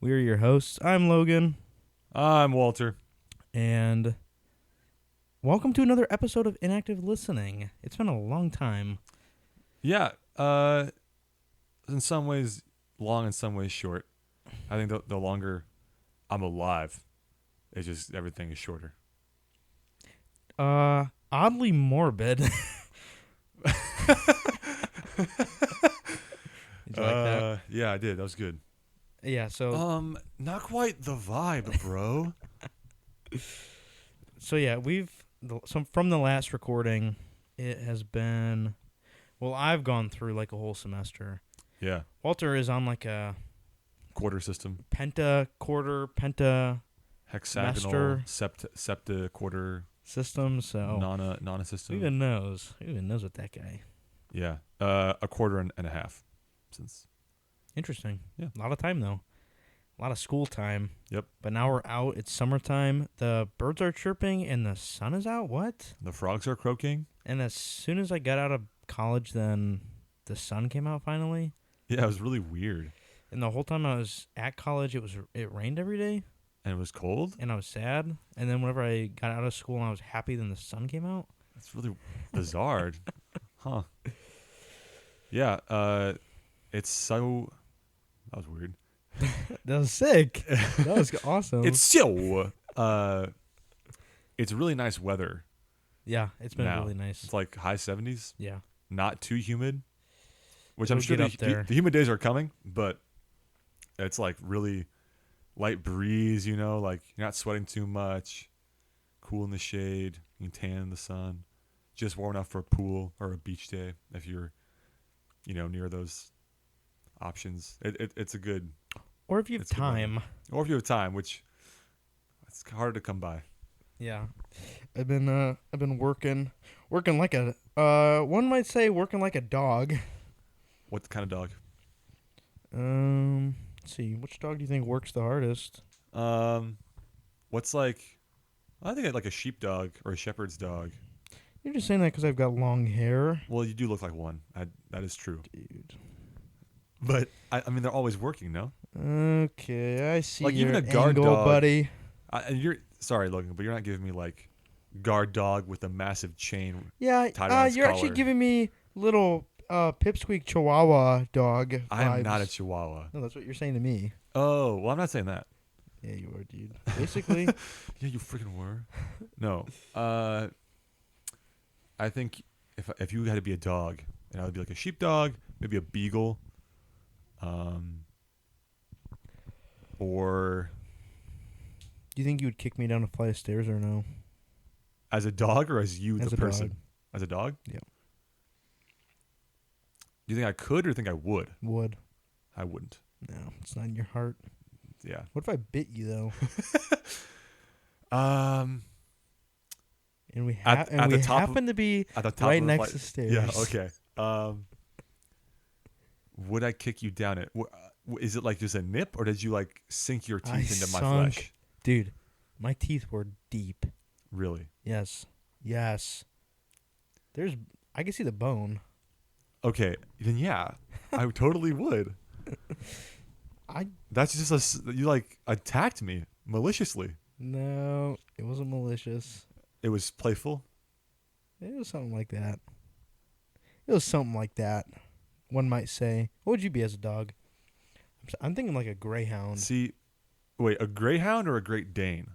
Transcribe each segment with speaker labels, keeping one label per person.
Speaker 1: We are your hosts. I'm Logan,
Speaker 2: I'm Walter.
Speaker 1: and welcome to another episode of Inactive Listening. It's been a long time.
Speaker 2: Yeah, in some ways long, in some ways short. I think the longer I'm alive, it's just everything is shorter.
Speaker 1: Oddly morbid. Did you like that?
Speaker 2: Yeah, I did. That was good.
Speaker 1: Yeah,
Speaker 2: Not quite the vibe, bro.
Speaker 1: from the last recording, it has been, well, I've gone through like a whole semester.
Speaker 2: Yeah,
Speaker 1: Walter is on like a
Speaker 2: quarter system,
Speaker 1: penta
Speaker 2: hexagonal, septa quarter,
Speaker 1: system, so
Speaker 2: nona system.
Speaker 1: Who even knows what that guy.
Speaker 2: Yeah, a quarter and a half. Since
Speaker 1: Interesting.
Speaker 2: Yeah.
Speaker 1: A lot of time, though. A lot of school time.
Speaker 2: Yep.
Speaker 1: But now we're out. It's summertime. The birds are chirping and the sun is out. What?
Speaker 2: the frogs are croaking.
Speaker 1: And as soon as I got out of college, then the sun came out finally.
Speaker 2: Yeah, it was really weird.
Speaker 1: And the whole time I was at college, it rained every day.
Speaker 2: And it was cold.
Speaker 1: And I was sad. And then whenever I got out of school and I was happy, then the sun came out.
Speaker 2: That's really bizarre. Huh. Yeah, it's so... That was weird.
Speaker 1: That was sick. That was awesome.
Speaker 2: It's really nice weather.
Speaker 1: Yeah, it's been
Speaker 2: now.
Speaker 1: really nice.
Speaker 2: It's like high 70s,
Speaker 1: Yeah.
Speaker 2: not too humid, which
Speaker 1: It'll
Speaker 2: I'm sure
Speaker 1: get up there.
Speaker 2: the humid days are coming, but it's like really light breeze, like you're not sweating too much, cool in the shade, you can tan in the sun, just warm enough for a pool or a beach day if you're, near those options. It's a good...
Speaker 1: Or if you have
Speaker 2: It's good weather.
Speaker 1: time.
Speaker 2: Or if you have time, which it's hard to come by.
Speaker 1: Yeah, I've been working like one might say working like a dog.
Speaker 2: What kind of dog?
Speaker 1: Let's see, which dog do you think works the hardest?
Speaker 2: What's like? I think like a sheepdog or a shepherd's dog.
Speaker 1: You're just saying that because I've got long hair,
Speaker 2: Well, you do look like one. That is true.
Speaker 1: dude.
Speaker 2: But I mean, they're always working, no?
Speaker 1: Okay, I see.
Speaker 2: Like,
Speaker 1: your
Speaker 2: even a guard
Speaker 1: angle,
Speaker 2: dog-
Speaker 1: buddy.
Speaker 2: And you're sorry, Logan, but you're not giving me like guard dog with a massive chain.
Speaker 1: Yeah,
Speaker 2: tied around his
Speaker 1: you're actually
Speaker 2: collar.
Speaker 1: giving me little pipsqueak Chihuahua dog.
Speaker 2: I am
Speaker 1: vibes.
Speaker 2: not a Chihuahua.
Speaker 1: No, that's what you're saying to me.
Speaker 2: Oh, well, I'm not saying that.
Speaker 1: Yeah, you are, dude. Basically,
Speaker 2: Yeah, you freaking were. No. I think if you had to be a dog, and I would be like a sheepdog, maybe a beagle, or
Speaker 1: do you think you would kick me down a flight of stairs or no?
Speaker 2: as a dog or as you,
Speaker 1: As
Speaker 2: the
Speaker 1: a
Speaker 2: person?
Speaker 1: dog.
Speaker 2: As a dog?
Speaker 1: Yeah.
Speaker 2: Do you think I could or think I would?
Speaker 1: Would.
Speaker 2: I wouldn't.
Speaker 1: No, it's not in your heart.
Speaker 2: Yeah.
Speaker 1: What if I bit you though? And we
Speaker 2: At the top of-
Speaker 1: happen to be
Speaker 2: At the top
Speaker 1: right
Speaker 2: of the
Speaker 1: next
Speaker 2: flight.
Speaker 1: to stairs.
Speaker 2: Yeah. Okay. Would I kick you down it? Is it like just a nip, or did you like sink your teeth into my
Speaker 1: sunk-
Speaker 2: flesh?
Speaker 1: Dude, my teeth were deep.
Speaker 2: Really?
Speaker 1: Yes. I can see the bone.
Speaker 2: Okay. Then yeah, I totally would. That's just you like attacked me maliciously.
Speaker 1: No, it wasn't malicious.
Speaker 2: It was playful.
Speaker 1: It was something like that. One might say. What would you be as a dog? I'm thinking like a greyhound.
Speaker 2: See, wait, a greyhound or a Great Dane?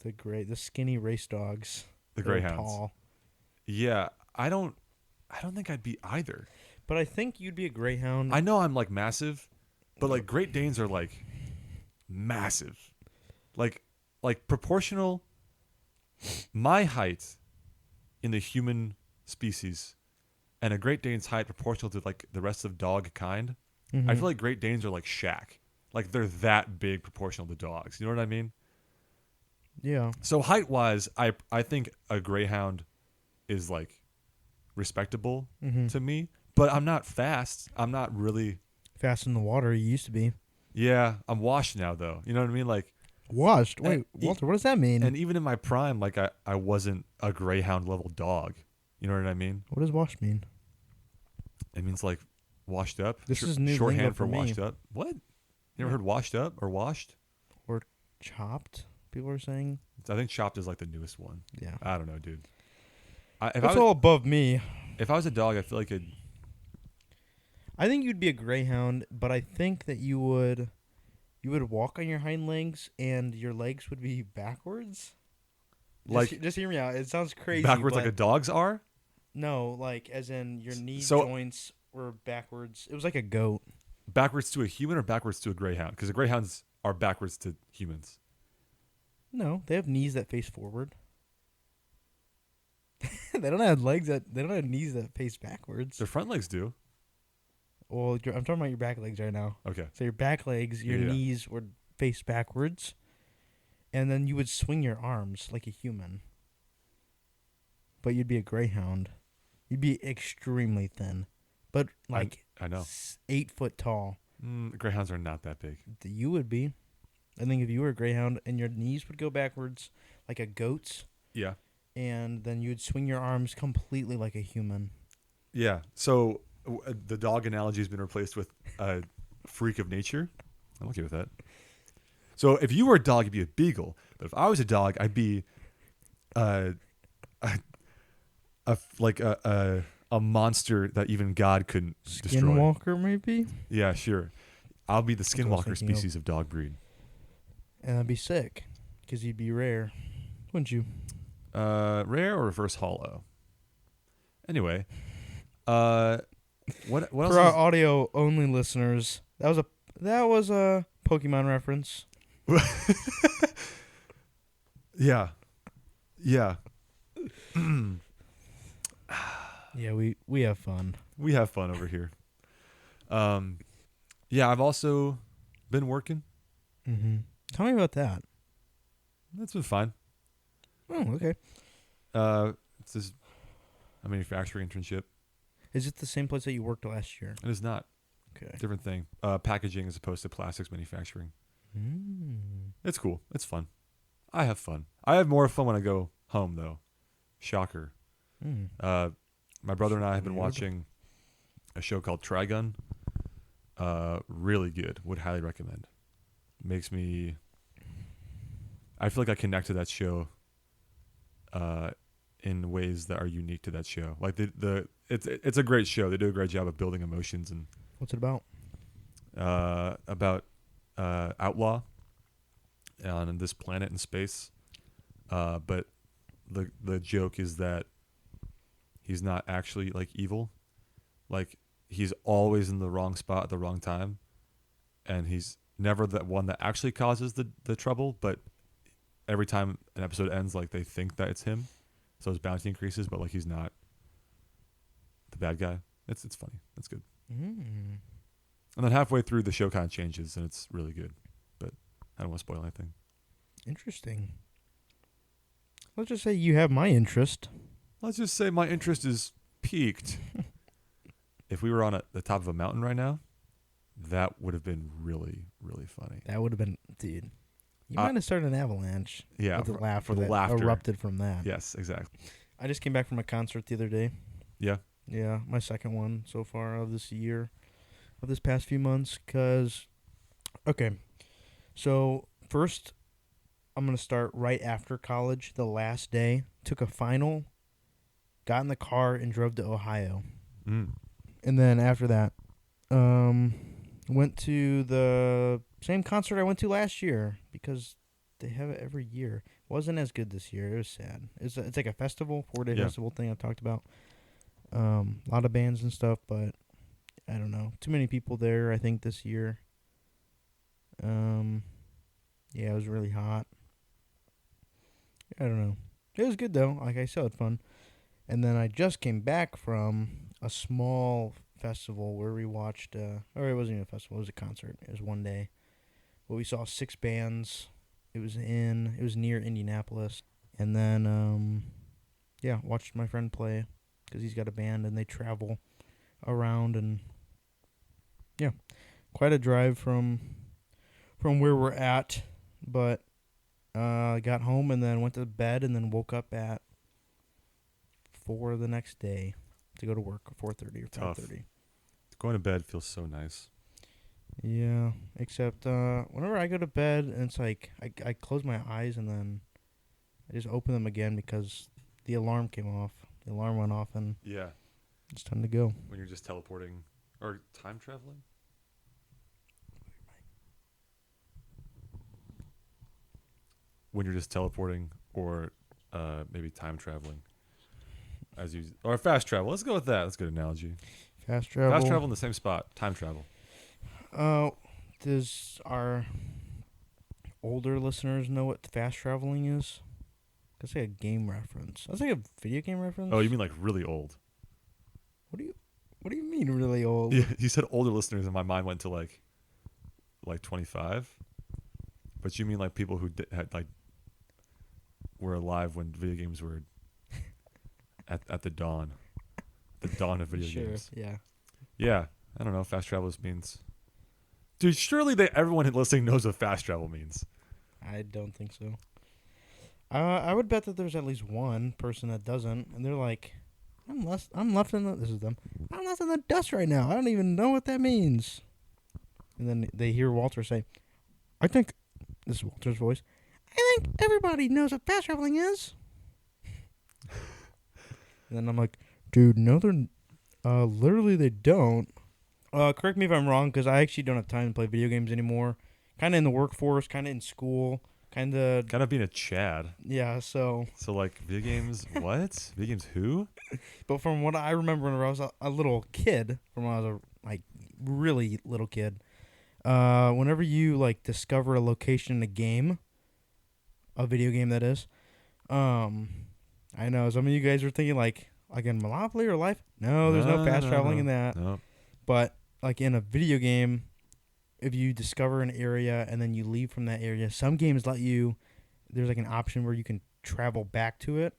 Speaker 1: The skinny race dogs.
Speaker 2: The
Speaker 1: They're
Speaker 2: greyhounds.
Speaker 1: tall.
Speaker 2: Yeah, I don't think I'd be either.
Speaker 1: But I think you'd be a greyhound.
Speaker 2: I know I'm like massive, but like Great Danes are like massive. Like proportional my height in the human species and a Great Dane's height proportional to like the rest of dog kind.
Speaker 1: Mhm.
Speaker 2: I feel like Great Danes are like Shaq. Like they're that big proportional to dogs. You know what I mean?
Speaker 1: Yeah.
Speaker 2: So height-wise, I think a greyhound is like respectable
Speaker 1: Mm-hmm.
Speaker 2: to me, but I'm not fast. I'm not really.
Speaker 1: Fast in the water, you used to be.
Speaker 2: Yeah, I'm washed now though. You know what I mean? Like
Speaker 1: Washed? Wait,
Speaker 2: And
Speaker 1: Walter, what does that mean?
Speaker 2: and even in my prime, like I wasn't a greyhound level dog. You know what I mean?
Speaker 1: What does washed mean?
Speaker 2: It means like washed up.
Speaker 1: This is new lingo
Speaker 2: shorthand
Speaker 1: for me.
Speaker 2: washed up. What? You ever heard washed up or washed?
Speaker 1: Or chopped, people are saying.
Speaker 2: I think chopped is like the newest one.
Speaker 1: Yeah.
Speaker 2: I don't know, dude.
Speaker 1: That's all above me.
Speaker 2: If I was a dog, I feel like
Speaker 1: I think you'd be a greyhound, but I think that you would walk on your hind legs and your legs would be backwards. Just hear me out. It sounds crazy.
Speaker 2: backwards like a dog's are.
Speaker 1: No, like as in your knee
Speaker 2: So
Speaker 1: joints were backwards. It was like a goat.
Speaker 2: backwards to a human or backwards to a greyhound? Because the greyhounds are backwards to humans.
Speaker 1: No, they have knees that face forward. They don't have knees that face backwards.
Speaker 2: Their front legs do.
Speaker 1: Well, I'm talking about your back legs right now.
Speaker 2: Okay.
Speaker 1: So your back legs, your knees would face backwards, and then you would swing your arms like a human. But you'd be a greyhound. You'd be extremely thin, but like
Speaker 2: I know
Speaker 1: 8 foot tall.
Speaker 2: Greyhounds are not that big.
Speaker 1: You would be. I think if you were a greyhound and your knees would go backwards like a goat's.
Speaker 2: Yeah.
Speaker 1: And then you'd swing your arms completely like a human.
Speaker 2: Yeah. So the dog analogy has been replaced with a freak of nature. I'm okay with that. So if you were a dog, you'd be a beagle. But if I was a dog, I'd be a monster that even God couldn't destroy.
Speaker 1: Skinwalker, maybe?
Speaker 2: Yeah, sure. I'll be the
Speaker 1: That's what I was
Speaker 2: skinwalker
Speaker 1: thinking
Speaker 2: species of dog breed.
Speaker 1: And that'd be sick, because you'd be rare, wouldn't you?
Speaker 2: Rare or reverse hollow. Anyway, what else?
Speaker 1: For our audio only listeners, that was a Pokemon reference.
Speaker 2: Yeah. Yeah.
Speaker 1: Yeah, we have fun.
Speaker 2: We have fun over here. Yeah, I've also been working.
Speaker 1: Mm-hmm. Tell me about that.
Speaker 2: That's been fine.
Speaker 1: Oh, okay.
Speaker 2: It's this a manufacturing internship.
Speaker 1: Is it the same place that you worked last year?
Speaker 2: It is not.
Speaker 1: Okay.
Speaker 2: Different thing. Packaging as opposed to plastics manufacturing. It's cool. It's fun. I have fun. I have more fun when I go home, though. Shocker. My brother and I have been watching a show called Trigun. Really good. Would highly recommend. Makes me... I feel like I connect to that show in ways that are unique to that show. Like it's a great show. They do a great job of building emotions. And
Speaker 1: what's it about?
Speaker 2: About outlaw on this planet in space. But the joke is that he's not actually like evil. Like he's always in the wrong spot at the wrong time, and he's never the one that actually causes the trouble. But every time an episode ends, like they think that it's him, so his bounty increases. But like he's not the bad guy. It's funny. It's good. And then halfway through, the show kind of changes, and it's really good. But I don't want to spoil anything.
Speaker 1: Interesting. Let's just say you have my interest.
Speaker 2: Let's just say my interest is peaked. If we were on the top of a mountain right now, that would have been really, really funny.
Speaker 1: That would have been, dude. You might have started an avalanche.
Speaker 2: Yeah,
Speaker 1: with the laughter
Speaker 2: for the
Speaker 1: that
Speaker 2: laughter
Speaker 1: erupted from that.
Speaker 2: Yes, exactly.
Speaker 1: I just came back from a concert the other day.
Speaker 2: Yeah.
Speaker 1: Yeah, my second one so far of this year, of this past few months. Okay, so first, I'm going to start right after college, the last day. Took a final, got in the car, and drove to Ohio. And then after that, went to the same concert I went to last year because they have it every year. Wasn't as good this year. It was sad. It's like a festival, 4-day festival thing I talked about. A lot of bands and stuff, but I don't know. Too many people there, I think, this year. Yeah, it was really hot. I don't know. It was good, though. Like I said, it was fun. And then I just came back from a small festival where we watched, or it wasn't even a festival, it was a concert. It was one day. But we saw 6 bands. It was near Indianapolis. And then, watched my friend play because he's got a band and they travel around. And, yeah, quite a drive from where we're at. But I got home and then went to bed and then woke up at 4 the next day to go to work, 4:30 or 5:30.
Speaker 2: Going to bed feels so nice.
Speaker 1: Yeah, except whenever I go to bed and it's like I close my eyes and then I just open them again because the alarm came off. The alarm went off and
Speaker 2: Yeah,
Speaker 1: it's time to go.
Speaker 2: when you're just teleporting or time traveling. When you're just teleporting or maybe time traveling, as you or fast travel. Let's go with that. That's a good analogy.
Speaker 1: Fast
Speaker 2: Fast
Speaker 1: travel.
Speaker 2: travel in the same spot. Time travel.
Speaker 1: Uh, does our older listeners know what fast traveling is? That's like a game reference. That's like a video game reference.
Speaker 2: Oh, you mean like really old?
Speaker 1: What do you mean really old?
Speaker 2: Yeah, you said older listeners, and my mind went to like 25. But you mean like people who had like were alive when video games were at the dawn of video
Speaker 1: Sure.
Speaker 2: games.
Speaker 1: Yeah.
Speaker 2: Yeah, I don't know. Fast travel just means, dude. Surely everyone listening knows what fast travel means.
Speaker 1: I don't think so. I would bet that there's at least one person that doesn't, and they're like, I'm left in the. This is them. I'm left in the dust right now. I don't even know what that means." And then they hear Walter say, "I think this is Walter's voice. I think everybody knows what fast traveling is." And then I'm like, "Dude, no, they're literally they don't." Correct me if I'm wrong, because I actually don't have time to play video games anymore. Kind of in the workforce, kind of in school, kind of.
Speaker 2: Kind of being a Chad.
Speaker 1: Yeah, so.
Speaker 2: So like video games, what? Video games who?
Speaker 1: But from what I remember when I was a little kid, from when I was a really little kid, whenever you like discover a location in a game, a video game that is, I know some of you guys are thinking like in Monopoly or Life. No, there's no fast traveling in that.
Speaker 2: No.
Speaker 1: But like in a video game, if you discover an area and then you leave from that area, some games let you. There's like an option where you can travel back to it,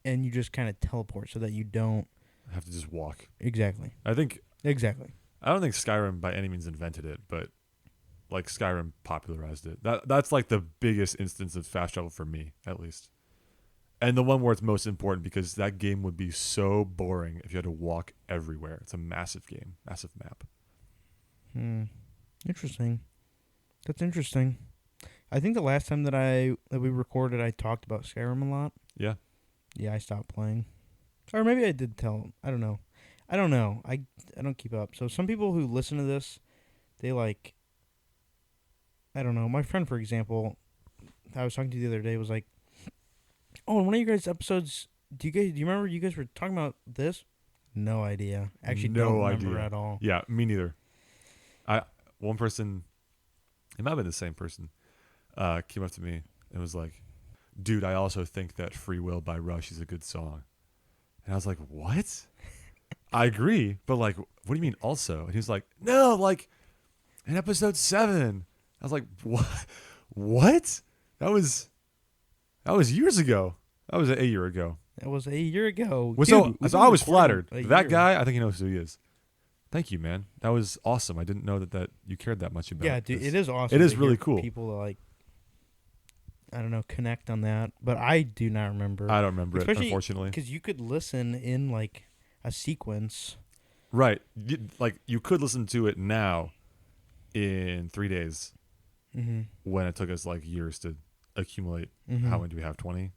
Speaker 1: and you just kind of teleport so that you don't
Speaker 2: Have to just walk.
Speaker 1: exactly.
Speaker 2: I don't think Skyrim by any means invented it, but like Skyrim popularized it. That's like the biggest instance of fast travel for me, at least. And the one where it's most important because that game would be so boring if you had to walk everywhere. It's a massive game, massive map.
Speaker 1: Interesting. That's interesting. I think the last time that we recorded, I talked about Skyrim a lot.
Speaker 2: Yeah.
Speaker 1: Yeah, I stopped playing, or maybe I did tell. I don't know. I don't keep up. So some people who listen to this, they like. I don't know. My friend, for example, I was talking to the other day, was like, "Oh, in one of you guys' episodes, do you remember you guys were talking about this?" No idea. Actually, don't remember at all.
Speaker 2: Yeah, me neither. One person, it might have been the same person, came up to me and was like, "Dude, I also think that Free Will by Rush is a good song." And I was like, "What?" I agree, but like, what do you mean also? And he was like, "No, like in episode 7." I was like, "What? What? That was years ago. That was a year ago."
Speaker 1: That was a year ago.
Speaker 2: Well,
Speaker 1: Dude,
Speaker 2: so I was flattered.
Speaker 1: a
Speaker 2: That
Speaker 1: year.
Speaker 2: guy, I think he knows who he is. Thank you, man. That was awesome. I didn't know that you cared that much about.
Speaker 1: Yeah, dude,
Speaker 2: this.
Speaker 1: it is awesome.
Speaker 2: It is
Speaker 1: to
Speaker 2: really
Speaker 1: hear
Speaker 2: cool.
Speaker 1: People like, I don't know, connect on that, but I do not remember.
Speaker 2: I don't remember it,
Speaker 1: Especially
Speaker 2: unfortunately.
Speaker 1: because you could listen in like a sequence.
Speaker 2: Right. Like you could listen to it now in 3 days when it took us like years to accumulate. How many do we have? 20?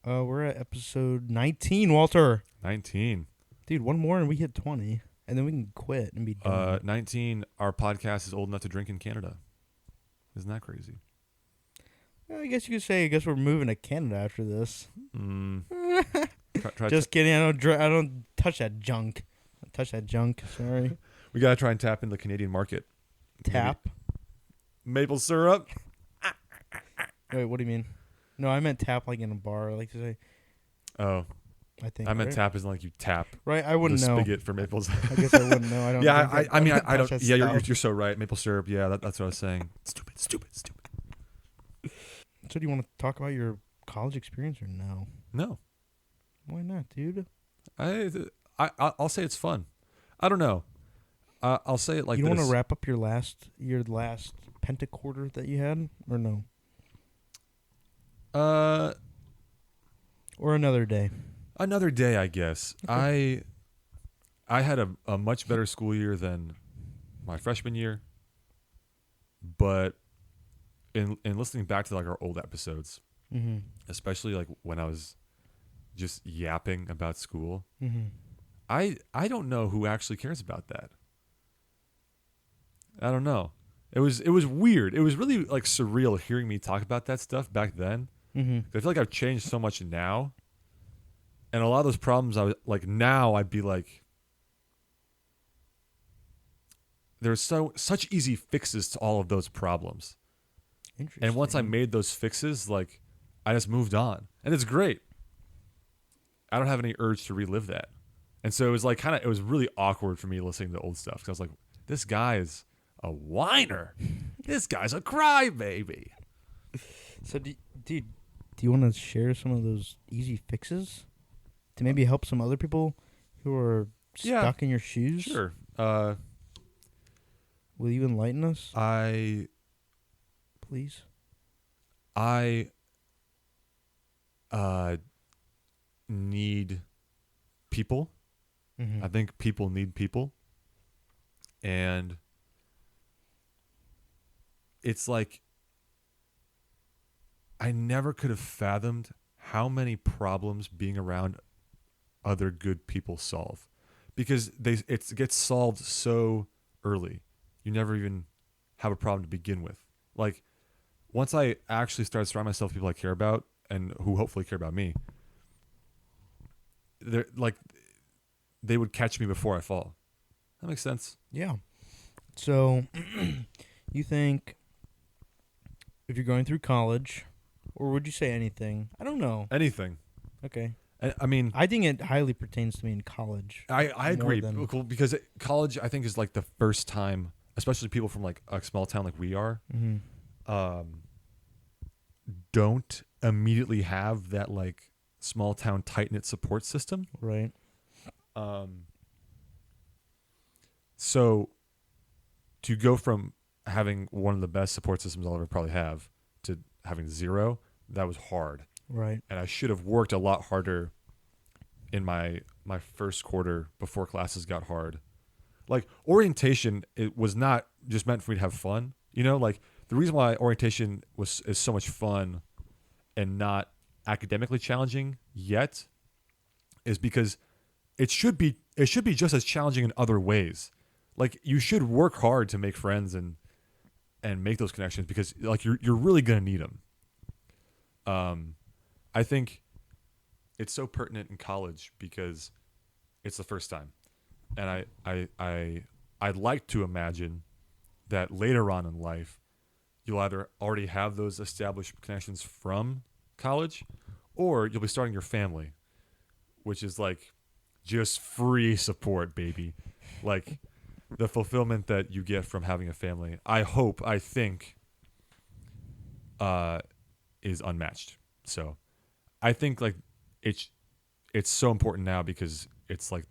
Speaker 1: We're at episode 19, Walter.
Speaker 2: 19.
Speaker 1: Dude, one more and we hit 20, and then we can quit and be done.
Speaker 2: 19. Our podcast is old enough to drink in Canada. Isn't that crazy?
Speaker 1: I guess you could say. I guess we're moving to Canada after this.
Speaker 2: Try
Speaker 1: Just kidding. I don't touch that junk. Sorry.
Speaker 2: We gotta try and tap in the Canadian market.
Speaker 1: Tap.
Speaker 2: Maple syrup.
Speaker 1: Wait, what do you mean? No, I meant tap like in a bar. I like to say.
Speaker 2: Oh,
Speaker 1: I think
Speaker 2: I meant
Speaker 1: right?
Speaker 2: tap as in like you tap.
Speaker 1: Right, I wouldn't
Speaker 2: the
Speaker 1: know.
Speaker 2: spigot for maple syrup.
Speaker 1: I guess I wouldn't know. I don't.
Speaker 2: Yeah,
Speaker 1: drink it.
Speaker 2: I mean, I
Speaker 1: touch
Speaker 2: don't.
Speaker 1: that
Speaker 2: Yeah,
Speaker 1: stuff.
Speaker 2: you're so right. Maple syrup. Yeah, that's what I was saying. Stupid.
Speaker 1: So, do you want to talk about your college experience or no?
Speaker 2: No,
Speaker 1: Why not, dude?
Speaker 2: I'll say it's fun. I don't know. I'll say it like
Speaker 1: you
Speaker 2: this.
Speaker 1: don't want to wrap up your last pentaquarter that you had, or no? Or another day.
Speaker 2: Another day, I guess.
Speaker 1: Okay.
Speaker 2: I had a much better school year than my freshman year, But in listening back to like our old episodes,
Speaker 1: Mm-hmm.
Speaker 2: especially like when I was just yapping about school,
Speaker 1: Mm-hmm.
Speaker 2: I don't know who actually cares about that. I don't know. It was weird. It was really like surreal hearing me talk about that stuff back then.
Speaker 1: Mm-hmm.
Speaker 2: I feel like I've changed so much now, and a lot of those problems I was like now I'd be like, there's such easy fixes to all of those problems. And once I
Speaker 1: Interesting.
Speaker 2: made those fixes, like I just moved on, and it's great. I don't have any urge to relive that. And so it was like it was really awkward for me listening to old stuff because I was like, this guy is a whiner. This guy's a crybaby.
Speaker 1: So, do you want to share some of those easy fixes to maybe help some other people who are
Speaker 2: Yeah,
Speaker 1: stuck in your shoes?
Speaker 2: sure.
Speaker 1: Will you enlighten us,
Speaker 2: I
Speaker 1: please?
Speaker 2: I need people.
Speaker 1: Mm-hmm.
Speaker 2: I think people need people. And it's like I never could have fathomed how many problems being around other good people solve. Because it gets solved so early. You never even have a problem to begin with. Like once I actually start surrounding myself with people I care about and who hopefully care about me, they're like they would catch me before I fall. That makes sense.
Speaker 1: Yeah. So, you think if you're going through college, or would you say anything? I don't know.
Speaker 2: Anything.
Speaker 1: Okay.
Speaker 2: I mean,
Speaker 1: I think it highly pertains to me in college.
Speaker 2: I
Speaker 1: more
Speaker 2: agree.
Speaker 1: than-
Speaker 2: Cool, because college, I think, is like the first time, especially people from like a small town like we are, um, don't immediately have that like small town tight knit support system.
Speaker 1: Right.
Speaker 2: So to go from having one of the best support systems I'll ever probably have to having zero, that was hard.
Speaker 1: Right.
Speaker 2: And I should have worked a lot harder in my first quarter before classes got hard. Like orientation, it was not just meant for me to have fun. You know, like the reason why orientation is so much fun and not academically challenging yet is because it should be just as challenging in other ways. Like you should work hard to make friends and make those connections because like you're really gonna need them. I think it's so pertinent in college because it's the first time, and I'd like to imagine that later on in life you'll either already have those established connections from college, or you'll be starting your family, which is like just free support, baby. Like the fulfillment that you get from having a family, I think, is unmatched. So I think like it's so important now because it's like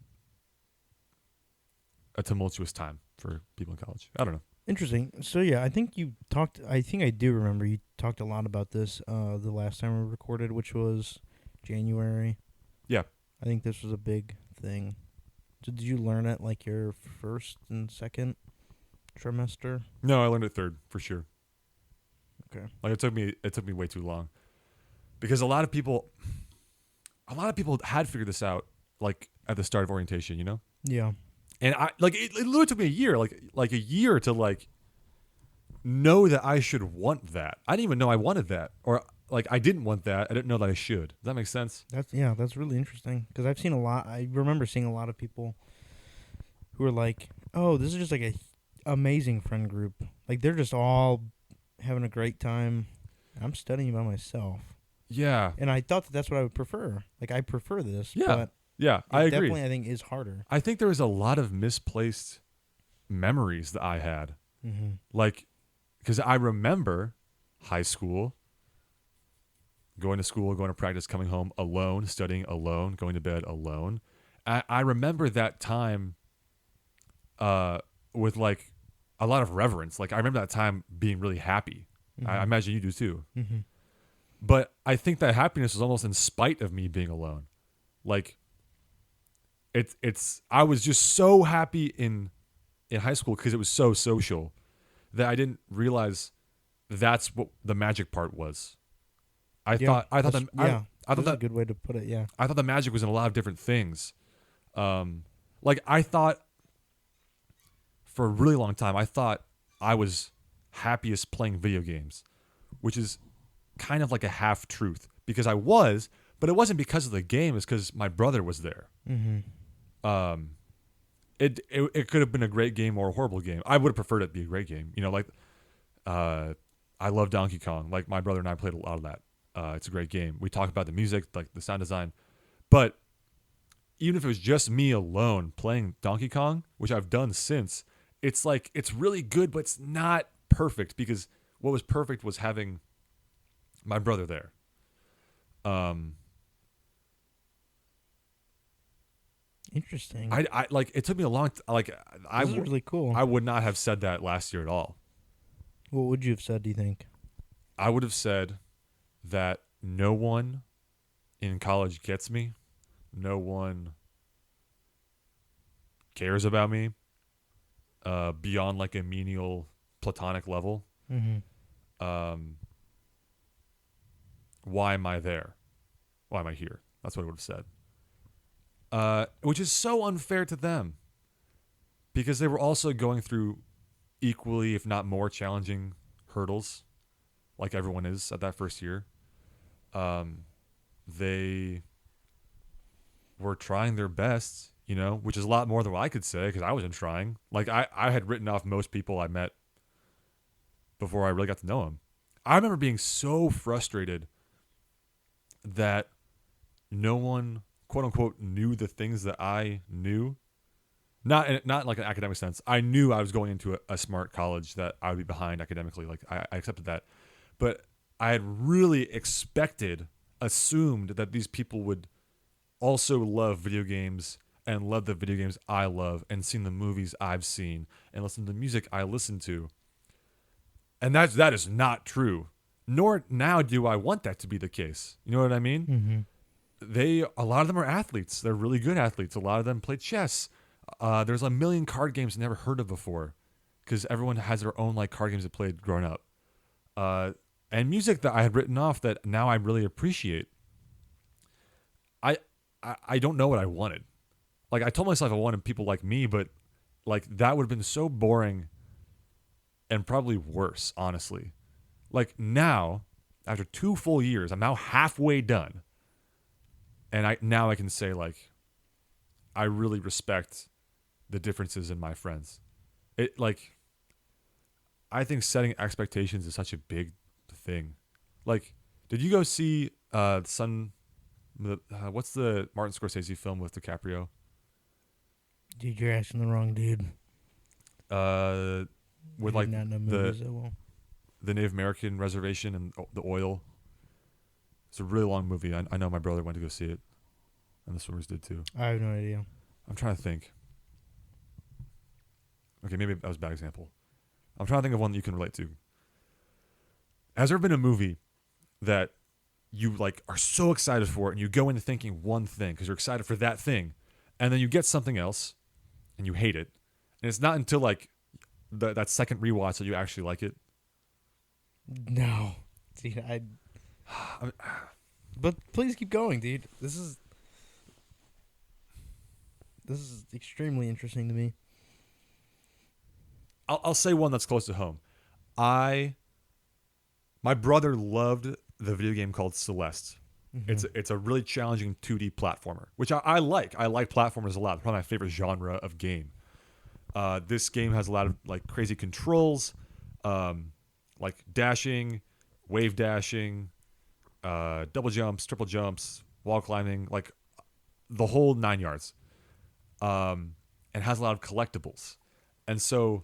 Speaker 2: a tumultuous time for people in college. I don't know.
Speaker 1: Interesting. So yeah, I think you talked. I think I do remember you talked a lot about this the last time we recorded, which was January.
Speaker 2: Yeah.
Speaker 1: I think this was a big thing. So did you learn it like your first and second trimester?
Speaker 2: No, I learned it third for sure.
Speaker 1: Okay.
Speaker 2: Like it took me way too long because a lot of people had figured this out like at the start of orientation, you know?
Speaker 1: Yeah.
Speaker 2: And I like it literally took me a year, like a year to like know that I should want that. I didn't even know I wanted that, or like I didn't want that. I didn't know that I should. Does that make sense?
Speaker 1: That's really interesting because I've seen a lot. I remember seeing a lot of people who are like, "Oh, this is just like a amazing friend group. Like they're just all having a great time. I'm studying by myself."
Speaker 2: Yeah.
Speaker 1: And I thought that's what I would prefer. Like I prefer this.
Speaker 2: Yeah.
Speaker 1: But
Speaker 2: Yeah, I agree.
Speaker 1: definitely, I think is harder.
Speaker 2: I think there was a lot of misplaced memories that I had.
Speaker 1: Mm-hmm.
Speaker 2: Like, because I remember high school, going to school, going to practice, coming home alone, studying alone, going to bed alone. I remember that time with like a lot of reverence. Like, I remember that time being really happy.
Speaker 1: Mm-hmm.
Speaker 2: I imagine you do too.
Speaker 1: Mm-hmm.
Speaker 2: But I think that happiness was almost in spite of me being alone. Like, I was just so happy in high school because it was so social, that I didn't realize that's what the magic part was.
Speaker 1: Yeah,
Speaker 2: I thought
Speaker 1: that's,
Speaker 2: the,
Speaker 1: yeah,
Speaker 2: I thought
Speaker 1: that's a
Speaker 2: that
Speaker 1: good way to put it. Yeah.
Speaker 2: I thought the magic was in a lot of different things. Like I thought for a really long time, I thought I was happiest playing video games, which is kind of like a half truth because I was, but it wasn't because of the game. It's because my brother was there.
Speaker 1: Mm-hmm.
Speaker 2: Um, it could have been a great game or a horrible game. I would have preferred it to be a great game. You know, like I love Donkey Kong. Like my brother and I played a lot of that. It's a great game. We talk about the music, like the sound design, but even if it was just me alone playing Donkey Kong, which I've done since, it's like it's really good, but it's not perfect because what was perfect was having my brother there. Um,
Speaker 1: Interesting.
Speaker 2: I like it took me a long like
Speaker 1: This is really cool.
Speaker 2: I would not have said that last year at all.
Speaker 1: What would you have said? Do you think?
Speaker 2: I would have said that no one in college gets me. No one cares about me beyond like a menial platonic level.
Speaker 1: Mm-hmm.
Speaker 2: Why am I there? Why am I here? That's what I would have said. Which is so unfair to them because they were also going through equally, if not more, challenging hurdles, like everyone is at that first year. They were trying their best, you know, which is a lot more than what I could say because I wasn't trying. Like I had written off most people I met before I really got to know them. I remember being so frustrated that no one, quote unquote, knew the things that I knew. Not in like an academic sense. I knew I was going into a smart college that I would be behind academically. Like I accepted that, but I had really assumed that these people would also love video games and love the video games I love and seen the movies I've seen and listen to the music I listen to. And that is not true. Nor now do I want that to be the case. You know what I mean?
Speaker 1: Mm-hmm.
Speaker 2: A lot of them are athletes. They're really good athletes. A lot of them play chess. There's a million card games I never heard of before because everyone has their own like card games they played growing up. And music that I had written off that now I really appreciate. I don't know what I wanted. Like I told myself I wanted people like me, but like that would have been so boring and probably worse, honestly. Like now, after 2 full years, I'm now halfway done. And I can say like I really respect the differences in my friends. It like I think setting expectations is such a big thing. Like, did you go see what's the Martin Scorsese film with DiCaprio?
Speaker 1: Dude, you're asking the wrong dude.
Speaker 2: With
Speaker 1: I
Speaker 2: like
Speaker 1: do not know movies that well.
Speaker 2: the Native American reservation and the oil. It's a really long movie. I know my brother went to go see it, and the swimmers did too.
Speaker 1: I have no idea.
Speaker 2: I'm trying to think. Okay, maybe that was a bad example. I'm trying to think of one that you can relate to. Has there been a movie that you like are so excited for and you go into thinking one thing because you're excited for that thing, and then you get something else and you hate it, and it's not until like that second rewatch that you actually like it?
Speaker 1: No, dude, But please keep going, dude. This is extremely interesting to me.
Speaker 2: I'll say one that's close to home. My brother loved the video game called Celeste.
Speaker 1: Mm-hmm.
Speaker 2: It's a really challenging 2D platformer, which I like. I like platformers a lot. It's probably my favorite genre of game. This game has a lot of like crazy controls, like dashing, wave dashing, double jumps, triple jumps, wall climbing, like the whole 9 yards. And has a lot of collectibles. And so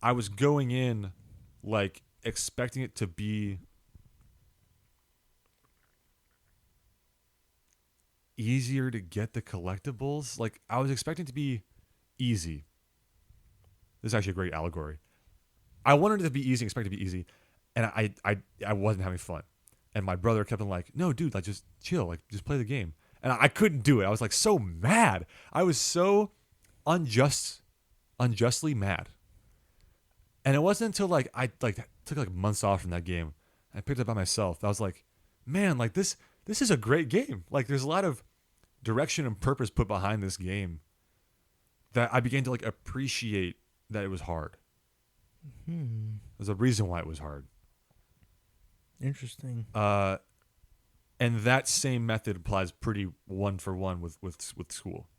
Speaker 2: I was going in like expecting it to be easier to get the collectibles. Like I was expecting it to be easy. This is actually a great allegory. I wanted it to be easy, expected to be easy, and I wasn't having fun. And my brother kept on like, "No, dude, like just chill, like just play the game." And I couldn't do it. I was like so mad. I was so unjustly mad. And it wasn't until like I like took like months off from that game. I picked it up by myself. I was like, man, like this is a great game. Like there's a lot of direction and purpose put behind this game that I began to like appreciate that it was hard. There's a reason why it was hard.
Speaker 1: Interesting.
Speaker 2: And that same method applies pretty one for one with school.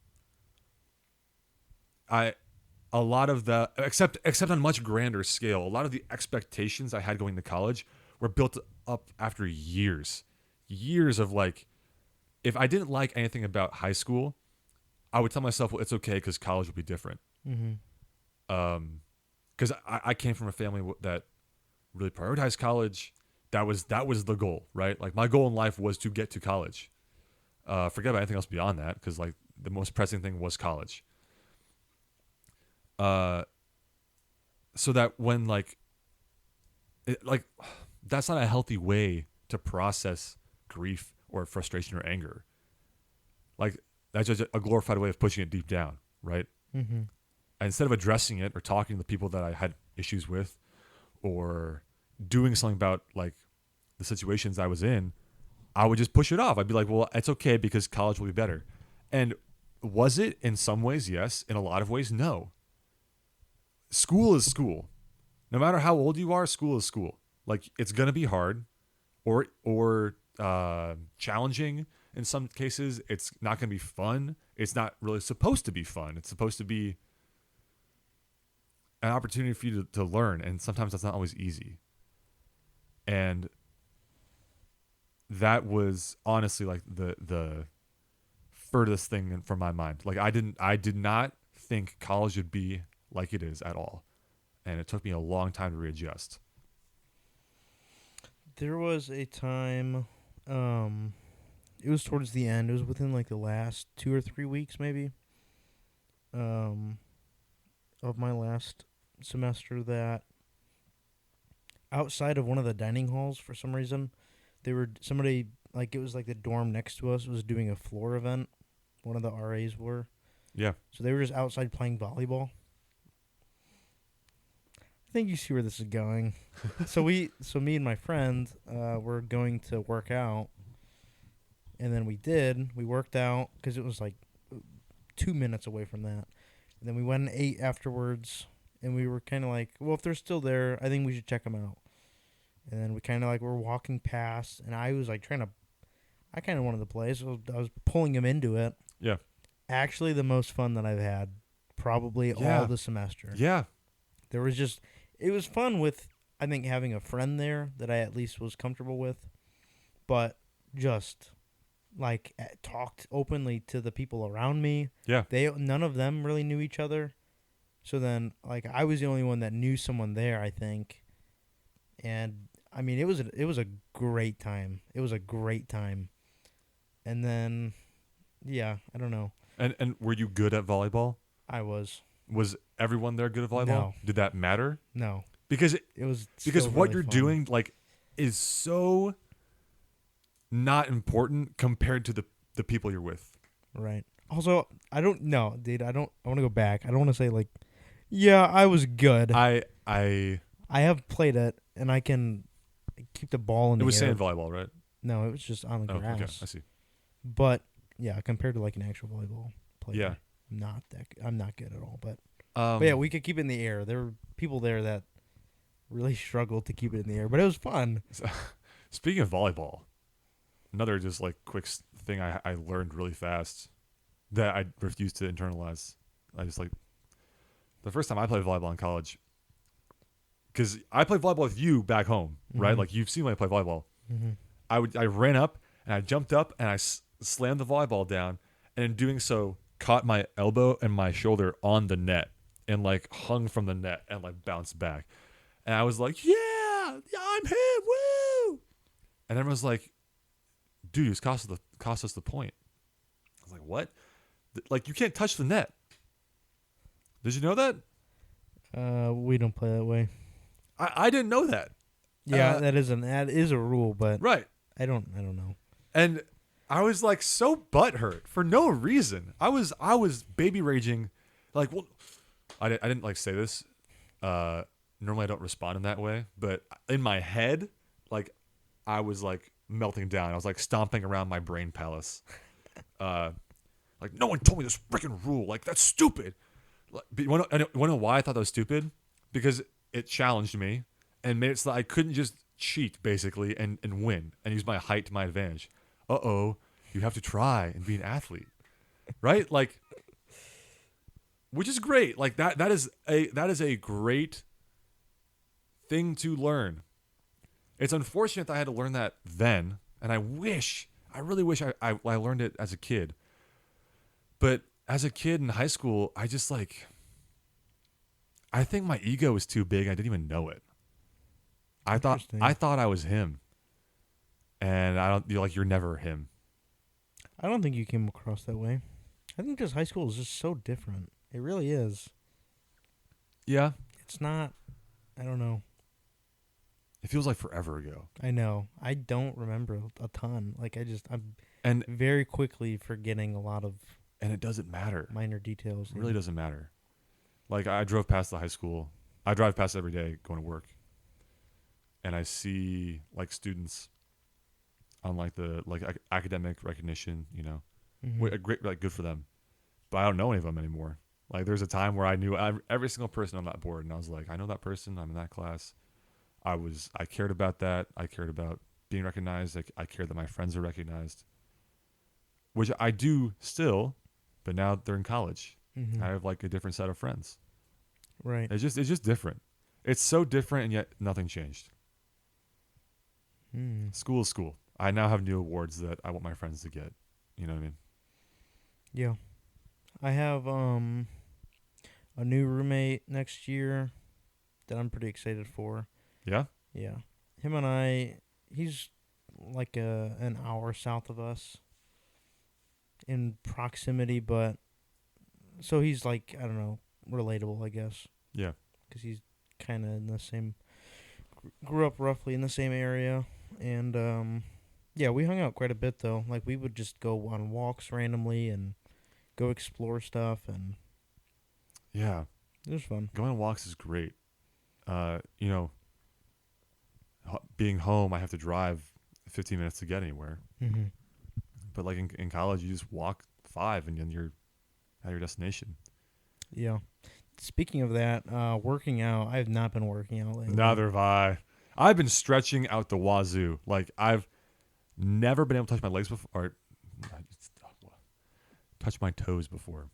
Speaker 2: A lot of the except on a much grander scale, a lot of the expectations I had going to college were built up after years of like, if I didn't like anything about high school, I would tell myself, well, it's okay because college will be different. Because I came from a family that really prioritized college. That was the goal, right? Like my goal in life was to get to college. Forget about anything else beyond that, because like the most pressing thing was college. So that when that's not a healthy way to process grief or frustration or anger. Like that's just a glorified way of pushing it deep down, right? And instead of addressing it or talking to the people that I had issues with, or doing something about like the situations I was in, I would just push it off. I'd be like, well, it's okay because college will be better. And was it? In some ways, yes. In a lot of ways, no. School is school. No matter how old you are, school is school. Like it's gonna be hard, or challenging in some cases. It's not gonna be fun. It's not really supposed to be fun. It's supposed to be an opportunity for you to learn, and sometimes that's not always easy. And that was honestly like the furthest thing from my mind. Like I did not think college would be like it is at all. And it took me a long time to readjust.
Speaker 1: There was a time, it was towards the end. It was within like the last 2 or 3 weeks, maybe, of my last semester, that outside of one of the dining halls, for some reason, it was like the dorm next to us was doing a floor event. One of the RAs were.
Speaker 2: Yeah.
Speaker 1: So they were just outside playing volleyball. I think you see where this is going. So me and my friend were going to work out, and then we worked out because it was like 2 minutes away from that, and then we went and ate afterwards, and we were kind of like, well, if they're still there, I think we should check them out. And then we kind of like were walking past, and I was like I kind of wanted to play, so I was pulling him into it.
Speaker 2: Yeah.
Speaker 1: Actually, the most fun that I've had probably all the semester.
Speaker 2: Yeah.
Speaker 1: There was just, it was fun with, I think, having a friend there that I at least was comfortable with, but just like talked openly to the people around me.
Speaker 2: Yeah.
Speaker 1: None of them really knew each other. So then like I was the only one that knew someone there, I think. And I mean, it was a great time. It was a great time. And then yeah, I don't know.
Speaker 2: And were you good at volleyball?
Speaker 1: I was.
Speaker 2: Was everyone there good at volleyball?
Speaker 1: No.
Speaker 2: Did that matter?
Speaker 1: No.
Speaker 2: Because
Speaker 1: it was
Speaker 2: what
Speaker 1: really
Speaker 2: you're
Speaker 1: fun.
Speaker 2: doing like is so not important compared to the people you're with.
Speaker 1: Right. Also, I don't know, dude. I want to go back. I don't want to say like, yeah, I was good.
Speaker 2: I
Speaker 1: have played it, and I can keep the ball in the air.
Speaker 2: It was sand volleyball, right?
Speaker 1: No, it was just on the grass.
Speaker 2: Okay. I see.
Speaker 1: But yeah, compared to like an actual volleyball player,
Speaker 2: Yeah.
Speaker 1: I'm not good at all. But yeah, we could keep it in the air. There were people there that really struggled to keep it in the air, but it was fun.
Speaker 2: Speaking of volleyball, another just like quick thing I learned really fast that I refused to internalize. I just like the first time I played volleyball in college, because I played volleyball with you back home, right? Like you've seen me play volleyball. I ran up and I jumped up and I slammed the volleyball down, and in doing so caught my elbow and my shoulder on the net and like hung from the net and like bounced back. And I was like, yeah, I'm him, woo! And everyone was like, dude, it's cost us the point. I was like, what? Like, you can't touch the net. Did you know that?
Speaker 1: We don't play that way.
Speaker 2: I didn't know that.
Speaker 1: Yeah, that is a rule, but
Speaker 2: right.
Speaker 1: I don't know.
Speaker 2: And I was like so butthurt for no reason. I was baby raging, like, well, I didn't like say this, normally I don't respond in that way, but in my head, like I was like melting down. I was like stomping around my brain palace. Uh, like no one told me this freaking rule. Like that's stupid. Like, but you want to know why I thought that was stupid? Because it challenged me and made it so that I couldn't just cheat basically and win and use my height to my advantage. You have to try and be an athlete, right? Like, which is great. Like that is a great thing to learn. It's unfortunate that I had to learn that then, and I really wish I learned it as a kid. But as a kid in high school, I just like, I think my ego was too big. I didn't even know it.
Speaker 1: Interesting.
Speaker 2: I thought I was him, and I don't. You're never him.
Speaker 1: I don't think you came across that way. I think just high school is just so different. It really is.
Speaker 2: Yeah,
Speaker 1: It's not. I don't know.
Speaker 2: it feels like forever ago.
Speaker 1: I know. I don't remember a ton. Like I'm
Speaker 2: And
Speaker 1: very quickly forgetting a lot of
Speaker 2: it doesn't matter.
Speaker 1: minor details.
Speaker 2: It really doesn't matter. Like I drove past the high school. I drive past every day going to work, and I see like students on like the academic recognition.
Speaker 1: Mhm.
Speaker 2: Great, like good for them. But I don't know any of them anymore. Like there's a time where I knew every single person on that board, and I was like, I know that person. I'm in that class. I cared about that. I cared about being recognized. I cared that my friends are recognized, which I do still, but now they're in college.
Speaker 1: Mhm.
Speaker 2: I have like a different set of friends.
Speaker 1: Right.
Speaker 2: It's just different. It's so different, and yet nothing changed.
Speaker 1: Mm.
Speaker 2: School is school. I now have new awards that I want my friends to get. You know what I mean?
Speaker 1: Yeah. I have a new roommate next year that I'm pretty excited for.
Speaker 2: Yeah.
Speaker 1: Yeah. Him and I, he's like an hour south of us in proximity, but so he's like, I don't know, relatable, I guess,
Speaker 2: Yeah.
Speaker 1: because he's kind of in the same, grew up roughly in the same area. And yeah, we hung out quite a bit though. Like we would just go on walks randomly and go explore stuff, and
Speaker 2: Yeah.
Speaker 1: it was fun.
Speaker 2: Going on walks is great. You know, being home, I have to drive 15 minutes to get anywhere.
Speaker 1: Mm-hmm.
Speaker 2: But like in college, you just walk 5 and then you're at your destination.
Speaker 1: Yeah. Speaking of that, working out, I have not been working out lately.
Speaker 2: Neither have I. I've been stretching out the wazoo. Like I've never been able to touch my legs before, or touch my toes before,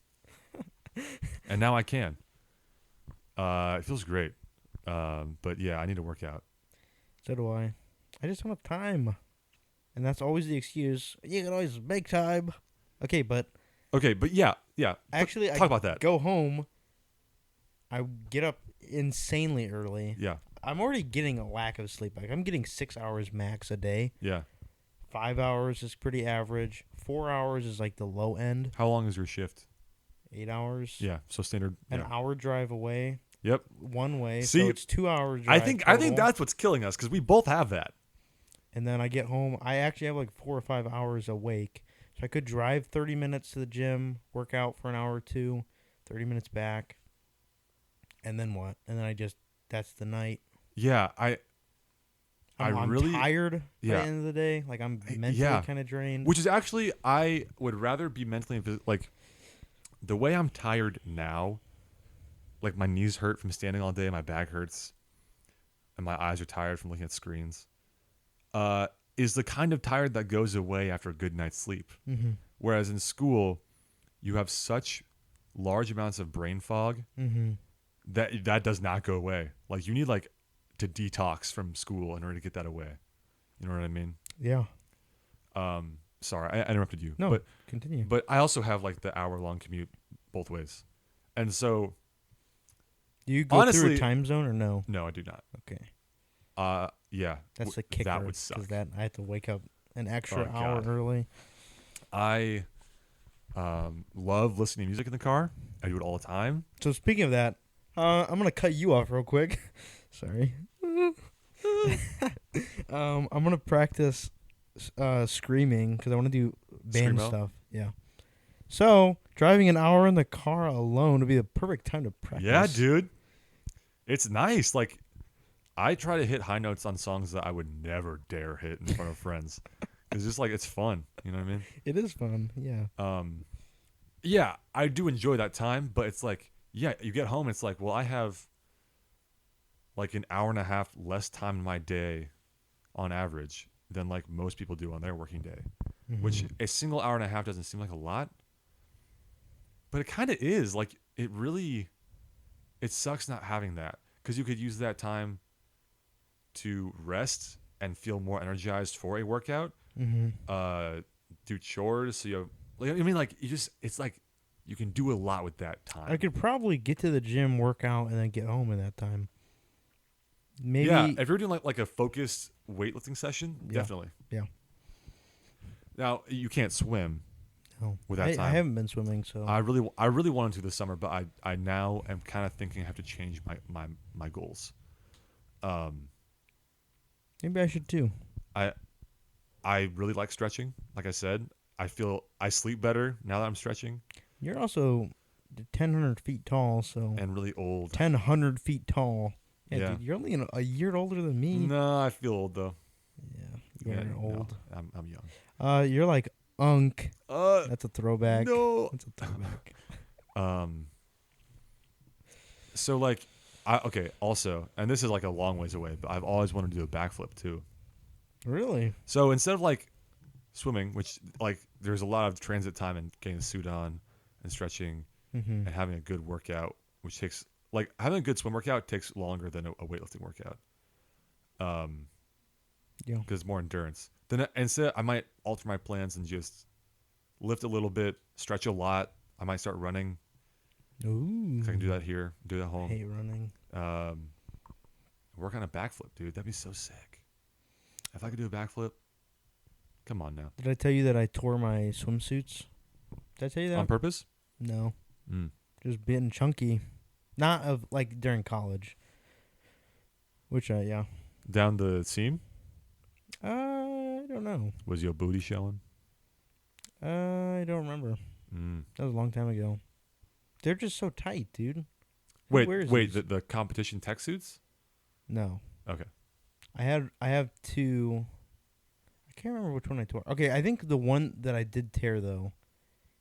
Speaker 2: and now I can. It feels great. But yeah, I need to work out.
Speaker 1: So do I. I just don't have time. And that's always the excuse. You can always make time. Okay, but
Speaker 2: Okay, but yeah.
Speaker 1: actually,
Speaker 2: Talk about that.
Speaker 1: Go home. I get up insanely early.
Speaker 2: Yeah,
Speaker 1: I'm already getting a lack of sleep. Like I'm getting 6 hours max a day.
Speaker 2: yeah.
Speaker 1: 5 hours is pretty average. 4 hours is like the low end.
Speaker 2: How long is your shift?
Speaker 1: 8 hours.
Speaker 2: Yeah, so standard.
Speaker 1: An
Speaker 2: Yeah.
Speaker 1: hour drive away.
Speaker 2: Yep.
Speaker 1: One way.
Speaker 2: See,
Speaker 1: so it's 2 hours
Speaker 2: I
Speaker 1: drive
Speaker 2: think
Speaker 1: total.
Speaker 2: that's what's killing us because we both have that.
Speaker 1: And then I get home. I actually have like 4 or 5 hours awake. So I could drive 30 minutes to the gym, work out for an hour or two, 30 minutes back. And then what? And then that's the night.
Speaker 2: Yeah,
Speaker 1: I'm
Speaker 2: really
Speaker 1: tired by
Speaker 2: yeah.
Speaker 1: the end of the day. Like I'm mentally
Speaker 2: Yeah.
Speaker 1: kind of drained.
Speaker 2: Which is actually, I would rather be mentally like the way I'm tired now. Like my knees hurt from standing all day, my back hurts, and my eyes are tired from looking at screens. Is the kind of tired that goes away after a good night's sleep.
Speaker 1: Mm-hmm.
Speaker 2: Whereas in school, you have such large amounts of brain fog
Speaker 1: Mm-hmm.
Speaker 2: that does not go away. Like you need like to detox from school in order to get that away. You know what I mean?
Speaker 1: Yeah.
Speaker 2: Sorry, I interrupted you.
Speaker 1: No,
Speaker 2: but
Speaker 1: continue.
Speaker 2: but I also have like the hour-long commute both ways, and so
Speaker 1: Do you go through
Speaker 2: honestly-
Speaker 1: a time zone or no?
Speaker 2: no, I do not.
Speaker 1: Okay.
Speaker 2: Yeah,
Speaker 1: That's the kicker.
Speaker 2: that would
Speaker 1: 'cause
Speaker 2: suck.
Speaker 1: That I have to wake up an extra
Speaker 2: Oh,
Speaker 1: hour
Speaker 2: God.
Speaker 1: early.
Speaker 2: I love listening to music in the car. I do it all the time.
Speaker 1: So speaking of that, I'm gonna cut you off real quick. Sorry. I'm gonna practice screaming because I want to do band
Speaker 2: Screamo?
Speaker 1: stuff. Yeah. So driving an hour in the car alone would be the perfect time to practice.
Speaker 2: Yeah, dude. It's nice. Like I try to hit high notes on songs that I would never dare hit in front of friends. It's just like it's fun. You know what I mean?
Speaker 1: It is fun. Yeah.
Speaker 2: Yeah, I do enjoy that time, but it's like, yeah, you get home, it's like, well, I have like an hour and a half less time in my day on average than like most people do on their working day, which a single hour and a half doesn't seem like a lot, but it kind of is. Like, it sucks not having that because you could use that time to rest and feel more energized for a workout, do chores. So like, I mean, like, it's like you can do a lot with that time.
Speaker 1: I could probably get to the gym, work out, and then get home in that time. Maybe.
Speaker 2: Yeah, if you're doing like a focused weightlifting session, definitely.
Speaker 1: Yeah.
Speaker 2: Now you can't swim
Speaker 1: No.
Speaker 2: with that time.
Speaker 1: I haven't been swimming, so
Speaker 2: I really wanted to this summer, but I now am kind of thinking I have to change my goals.
Speaker 1: Maybe I should too.
Speaker 2: I really like stretching. Like I said, I feel I sleep better now that I'm stretching.
Speaker 1: You're also 1,000 feet tall, so
Speaker 2: And really old.
Speaker 1: 1,000 feet tall.
Speaker 2: Yeah.
Speaker 1: Dude, you're only a year older than me.
Speaker 2: No, I feel old though.
Speaker 1: Yeah, you're old.
Speaker 2: No, I'm young.
Speaker 1: You're like Unk. That's a throwback.
Speaker 2: No.
Speaker 1: That's a throwback.
Speaker 2: So like, okay. Also, and this is like a long ways away, but I've always wanted to do a backflip too.
Speaker 1: Really?
Speaker 2: So instead of like swimming, which like there's a lot of transit time and getting the suit on and stretching and having a good workout, which takes like having a good swim workout takes longer than a weightlifting workout.
Speaker 1: Yeah.
Speaker 2: Because it's more endurance. Then instead, I might alter my plans and just lift a little bit, stretch a lot. I might start running.
Speaker 1: Ooh.
Speaker 2: I can do that here, do that at home.
Speaker 1: I hate running.
Speaker 2: Work on a backflip, dude. That'd be so sick. If I could do a backflip, come on now.
Speaker 1: Did I tell you that I tore my swimsuits? Did I tell you that?
Speaker 2: On purpose?
Speaker 1: No. Just being chunky. Not of like during college. Which yeah.
Speaker 2: Down the seam?
Speaker 1: I don't know.
Speaker 2: Was your booty showing?
Speaker 1: I don't remember. That was a long time ago. They're just so tight, dude.
Speaker 2: Wait,
Speaker 1: these?
Speaker 2: the competition tech suits?
Speaker 1: No.
Speaker 2: Okay.
Speaker 1: I have two. I can't remember which one I tore. Okay, I think the one that I did tear though,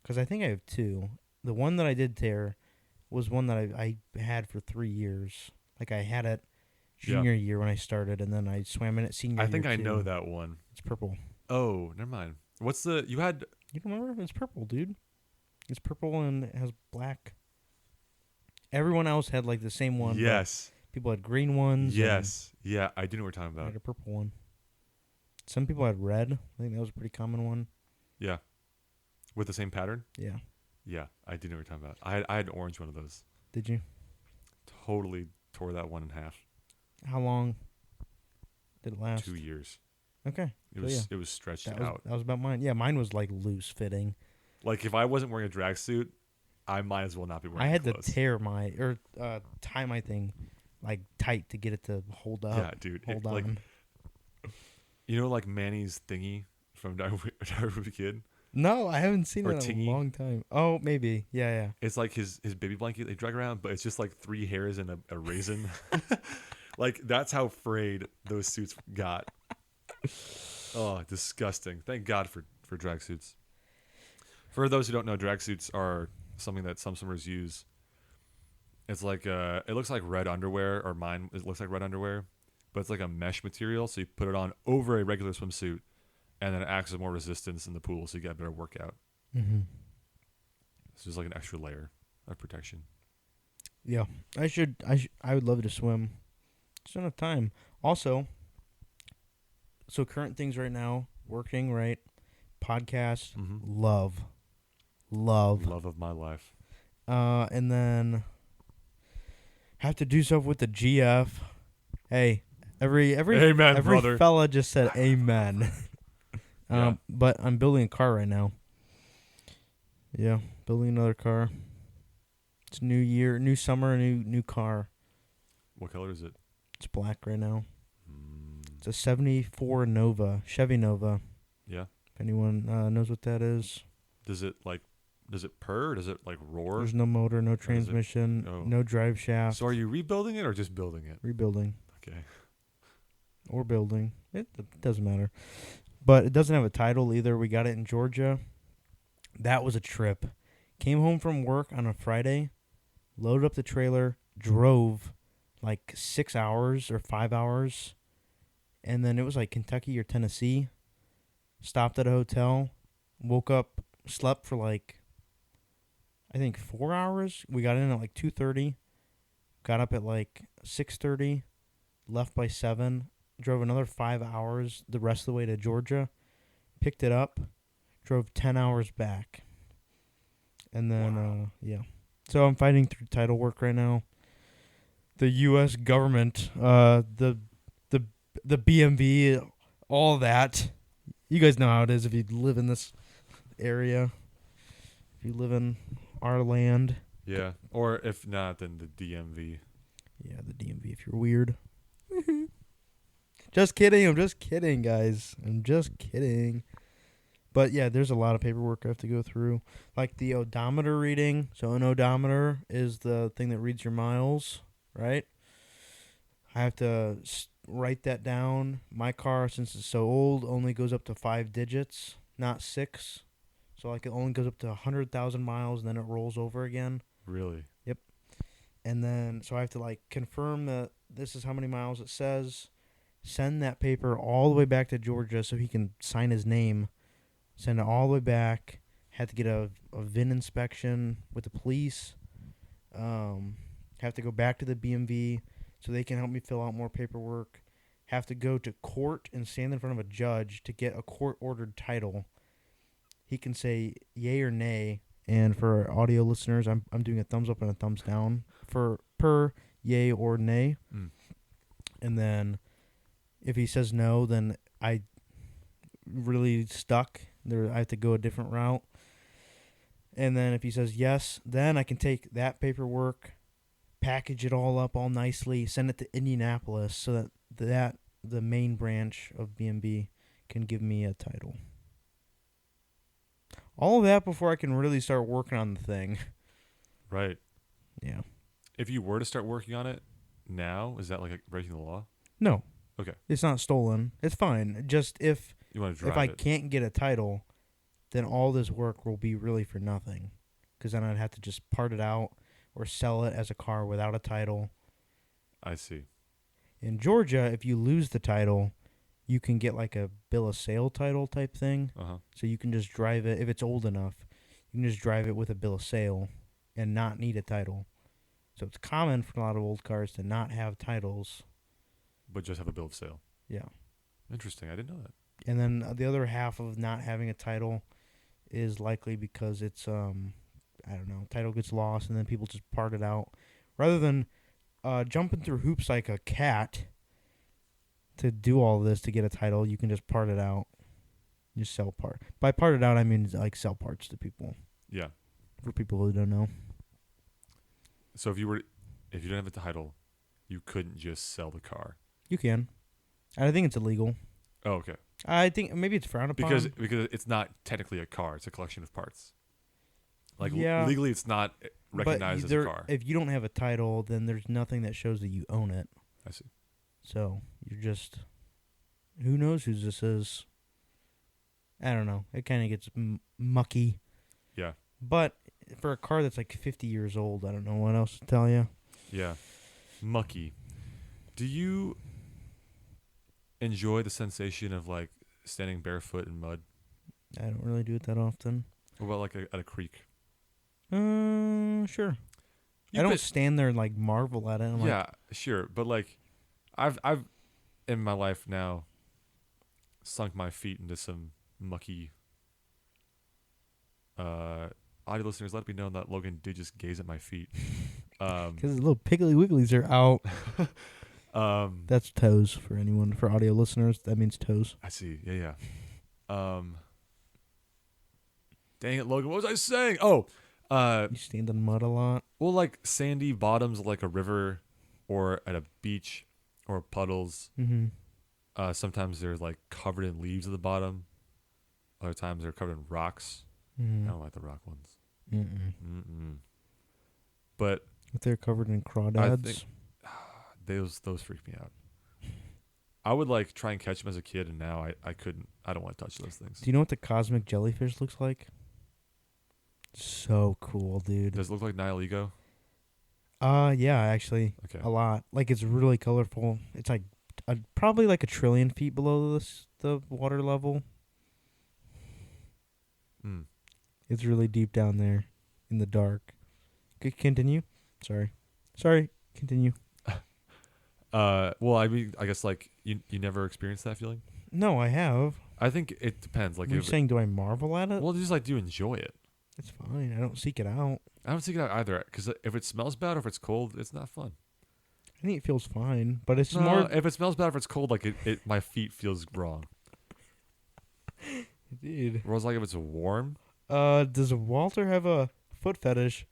Speaker 1: because I think I have two. The one that I did tear was one that I had for 3 years. Like I had it junior year when I started, and then I swam in it senior year.
Speaker 2: I think I
Speaker 1: too.
Speaker 2: know that one.
Speaker 1: It's purple.
Speaker 2: Oh, never mind. What's the you had?
Speaker 1: You don't remember? It's purple, dude. It's purple and it has black. Everyone else had like the same one.
Speaker 2: Yes.
Speaker 1: People had green ones.
Speaker 2: Yes. Yeah, I do know what we're talking
Speaker 1: I
Speaker 2: about.
Speaker 1: had a purple one. Some people had red. I think that was a pretty common one.
Speaker 2: Yeah. With the same pattern?
Speaker 1: Yeah.
Speaker 2: Yeah, I do know what you're talking about. I had an orange one of those.
Speaker 1: Did you?
Speaker 2: Totally tore that one in half.
Speaker 1: How long did it last?
Speaker 2: 2 years.
Speaker 1: Okay.
Speaker 2: It was stretched out.
Speaker 1: That was about mine. Yeah, mine was like loose fitting.
Speaker 2: Like if I wasn't wearing a drag suit, I might as well not be wearing.
Speaker 1: I had
Speaker 2: clothes.
Speaker 1: to tear my tie my thing like tight to get it to hold up.
Speaker 2: Yeah, dude.
Speaker 1: Hold
Speaker 2: like,
Speaker 1: on.
Speaker 2: You know, like Manny's thingy from Diary Kid.
Speaker 1: No, I haven't seen
Speaker 2: Or
Speaker 1: it in
Speaker 2: Tingy.
Speaker 1: a long time. Oh, maybe. Yeah.
Speaker 2: It's like his baby blanket they drag around, but it's just like 3 hairs and a raisin. Like that's how frayed those suits got. Oh, disgusting. Thank God for drag suits. For those who don't know, drag suits are something that some swimmers use. It's like it looks like red underwear, or mine it looks like red underwear, but it's like a mesh material, so you put it on over a regular swimsuit, and then it acts as more resistance in the pool, so you get a better workout. It's just like an extra layer of protection.
Speaker 1: Yeah. I would love to swim. Just don't have time. Also, so current things right now, working, right? Podcast, love
Speaker 2: Love of my life.
Speaker 1: and then have to do stuff with the GF. Hey, every
Speaker 2: Amen,
Speaker 1: every
Speaker 2: brother.
Speaker 1: fella just said amen.
Speaker 2: Yeah.
Speaker 1: But I'm building a car right now. Yeah, building another car. It's new year, new summer, new car.
Speaker 2: What color is it?
Speaker 1: It's black right now. It's a 74 Nova, Chevy Nova.
Speaker 2: Yeah.
Speaker 1: If anyone knows what that is.
Speaker 2: Does it like Does it purr? Or does it like roar?
Speaker 1: There's no motor, no
Speaker 2: Or does it?
Speaker 1: transmission,
Speaker 2: Oh.
Speaker 1: no drive shaft.
Speaker 2: So are you rebuilding it or just building it?
Speaker 1: Rebuilding
Speaker 2: Okay.
Speaker 1: or building. It doesn't matter. But it doesn't have a title either. We got it in Georgia. That was a trip. Came home from work on a Friday, loaded up the trailer, drove like 6 hours or 5 hours, and then it was like Kentucky or Tennessee. Stopped at a hotel, woke up, slept for like I think 4 hours. We got in at like 2:30, got up at like 6:30, left by 7, drove another 5 hours the rest of the way to Georgia, picked it up, drove 10 hours back. And then
Speaker 2: Wow.
Speaker 1: yeah. So I'm fighting through title work right now. The US government, the the BMV, all that. You guys know how it is if you live in this area. If you live in our land.
Speaker 2: Yeah. Or if not, then the DMV.
Speaker 1: Yeah, the DMV if you're weird. Just kidding. I'm just kidding, guys. I'm just kidding. But yeah, there's a lot of paperwork I have to go through. Like the odometer reading. So an odometer is the thing that reads your miles, right? I have to write that down. My car, since it's so old, only goes up to 5 digits, not 6. So like it only goes up to 100,000 miles and then it rolls over again.
Speaker 2: Really?
Speaker 1: Yep. And then so I have to like confirm that this is how many miles it says. Send that paper all the way back to Georgia so he can sign his name. Send it all the way back. Had to get a VIN inspection with the police. Have to go back to the BMV so they can help me fill out more paperwork. Have to go to court and stand in front of a judge to get a court-ordered title. He can say yay or nay. And for audio listeners, I'm doing a thumbs up and a thumbs down for per yay or nay.
Speaker 2: Mm.
Speaker 1: And then if he says no, then I really stuck. I have to go a different route. And then if he says yes, then I can take that paperwork, package it all up all nicely, send it to Indianapolis so that the main branch of BMB can give me a title. All of that before I can really start working on the thing.
Speaker 2: Right.
Speaker 1: Yeah.
Speaker 2: If you were to start working on it now, is that like breaking the law?
Speaker 1: No.
Speaker 2: Okay.
Speaker 1: It's not stolen. It's fine. Just if
Speaker 2: You want to drive
Speaker 1: I
Speaker 2: it.
Speaker 1: can't get a title, then all this work will be really for nothing. Because then I'd have to just part it out or sell it as a car without a title.
Speaker 2: I see.
Speaker 1: In Georgia, if you lose the title, you can get like a bill of sale title type thing.
Speaker 2: Uh-huh.
Speaker 1: So you can just drive it. If it's old enough, you can just drive it with a bill of sale and not need a title. So it's common for a lot of old cars to not have titles.
Speaker 2: But just have a bill of sale.
Speaker 1: Yeah.
Speaker 2: Interesting. I didn't know that.
Speaker 1: And then the other half of not having a title is likely because it's, I don't know, title gets lost and then people just part it out. Rather than jumping through hoops like a cat to do all this to get a title, you can just part it out. Just sell part. By part it out, I mean like sell parts to people.
Speaker 2: Yeah.
Speaker 1: For people who don't know.
Speaker 2: So if you don't have a title, you couldn't just sell the car.
Speaker 1: You can. I think it's illegal.
Speaker 2: Oh, okay.
Speaker 1: I think maybe it's frowned upon.
Speaker 2: Because it's not technically a car; it's a collection of parts. Like
Speaker 1: Yeah,
Speaker 2: legally, it's not recognized as a car.
Speaker 1: If you don't have a title, then there's nothing that shows that you own it.
Speaker 2: I see.
Speaker 1: So you're just, who knows whose this is? I don't know. It kind of gets mucky.
Speaker 2: Yeah.
Speaker 1: But for a car that's like 50 years old, I don't know what else to tell you.
Speaker 2: Yeah. Mucky. Do you enjoy the sensation of like standing barefoot in mud?
Speaker 1: I don't really do it that often.
Speaker 2: What about like at a creek?
Speaker 1: Sure. I don't stand there and like marvel at it. I'm
Speaker 2: yeah, sure. But like, I've in my life now sunk my feet into some mucky. Audio listeners, let me know that Logan did just gaze at my feet.
Speaker 1: Because the little piggly wigglies are out. That's toes for audio listeners. That means toes.
Speaker 2: I see. Yeah. Dang it, Logan. What was I saying? Oh,
Speaker 1: you stand in mud a lot.
Speaker 2: well, like sandy bottoms, like a river, or at a beach, or puddles.
Speaker 1: Mm-hmm.
Speaker 2: Sometimes they're like covered in leaves at the bottom. Other times they're covered in rocks.
Speaker 1: Mm-hmm.
Speaker 2: I don't like the rock ones.
Speaker 1: Mm-mm.
Speaker 2: Mm-mm. But
Speaker 1: If they're covered in
Speaker 2: I think
Speaker 1: crawdads.
Speaker 2: those freak me out. I would like try and catch them as a kid, and now I couldn't. I don't want to touch those things.
Speaker 1: Do you know what the cosmic jellyfish looks like? So cool, dude.
Speaker 2: Does it look like Nile Ego?
Speaker 1: Yeah, actually,
Speaker 2: Okay.
Speaker 1: a lot. Like it's really colorful. It's like probably like 1,000,000,000,000 feet below the water level.
Speaker 2: Mm.
Speaker 1: It's really deep down there, in the dark. Continue. Sorry. Continue.
Speaker 2: Well, I mean, I guess like you never experienced that feeling.
Speaker 1: No, I have.
Speaker 2: I think it depends. Like,
Speaker 1: Are you
Speaker 2: if
Speaker 1: saying do I marvel at it?
Speaker 2: well, just like do you enjoy it?
Speaker 1: It's fine. I don't seek it out.
Speaker 2: I don't think it out either. Because if it smells bad or if it's cold, it's not fun.
Speaker 1: I think it feels fine, but it's
Speaker 2: No,
Speaker 1: more.
Speaker 2: if it smells bad, if it's cold, like my feet feels wrong.
Speaker 1: Dude.
Speaker 2: Whereas like if it's warm,
Speaker 1: Does Walter have a foot fetish?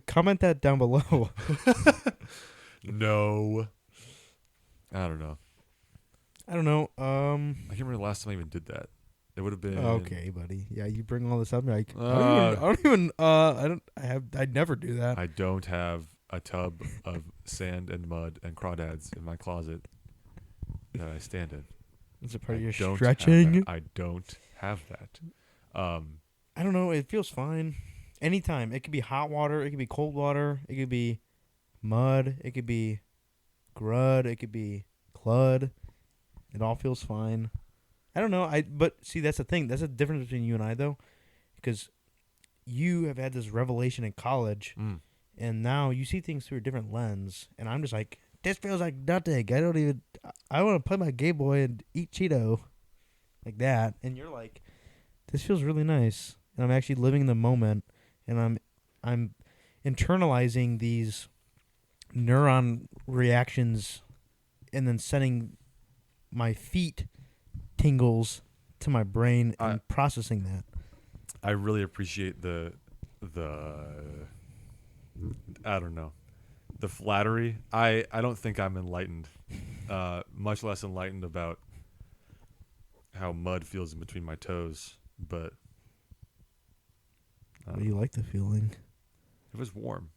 Speaker 1: Comment that down below.
Speaker 2: no. I don't know.
Speaker 1: I don't know.
Speaker 2: I can't remember the last time I even did that. It would have been
Speaker 1: Okay, buddy. Yeah, you bring all this up. Like, I'd never do that.
Speaker 2: I don't have a tub of sand and mud and crawdads in my closet that I stand in.
Speaker 1: Is it part of your
Speaker 2: don't
Speaker 1: stretching?
Speaker 2: I don't have that.
Speaker 1: I don't know. It feels fine. Anytime. It could be hot water. It could be cold water. It could be mud. It could be grud. It could be clud. It all feels fine. I don't know. But see, that's the thing. That's the difference between you and I, though, because you have had this revelation in college, and now you see things through a different lens. And I'm just like, this feels like nothing. I want to play my Game Boy and eat Cheeto, like that. And you're like, this feels really nice, and I'm actually living in the moment, and I'm internalizing these neuron reactions, and then sending my feet tingles to my brain and processing that.
Speaker 2: I really appreciate the I don't know, the flattery. I don't think I'm enlightened, much less enlightened about how mud feels in between my toes. But
Speaker 1: Do you like the feeling?
Speaker 2: If it's warm.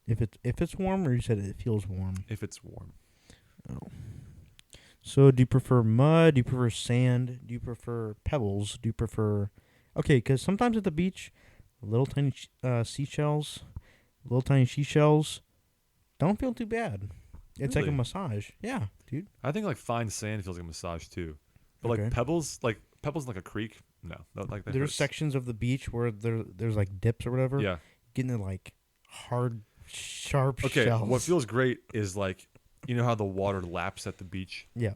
Speaker 1: If it's warm, or you said it feels warm?
Speaker 2: If it's warm.
Speaker 1: Oh. So do you prefer mud? Do you prefer sand? Do you prefer pebbles? Do you prefer... Okay, because sometimes at the beach, little tiny seashells don't feel too bad. It's like a
Speaker 2: Really?
Speaker 1: massage. Yeah, dude.
Speaker 2: I think like fine sand feels like a massage too. But
Speaker 1: Okay.
Speaker 2: like pebbles in like a creek, no. That
Speaker 1: There's
Speaker 2: hurts.
Speaker 1: sections of the beach where there's like dips or whatever.
Speaker 2: Yeah.
Speaker 1: Getting the like hard, sharp
Speaker 2: Okay,
Speaker 1: shells.
Speaker 2: what feels great is like, you know how the water laps at the beach
Speaker 1: Yeah.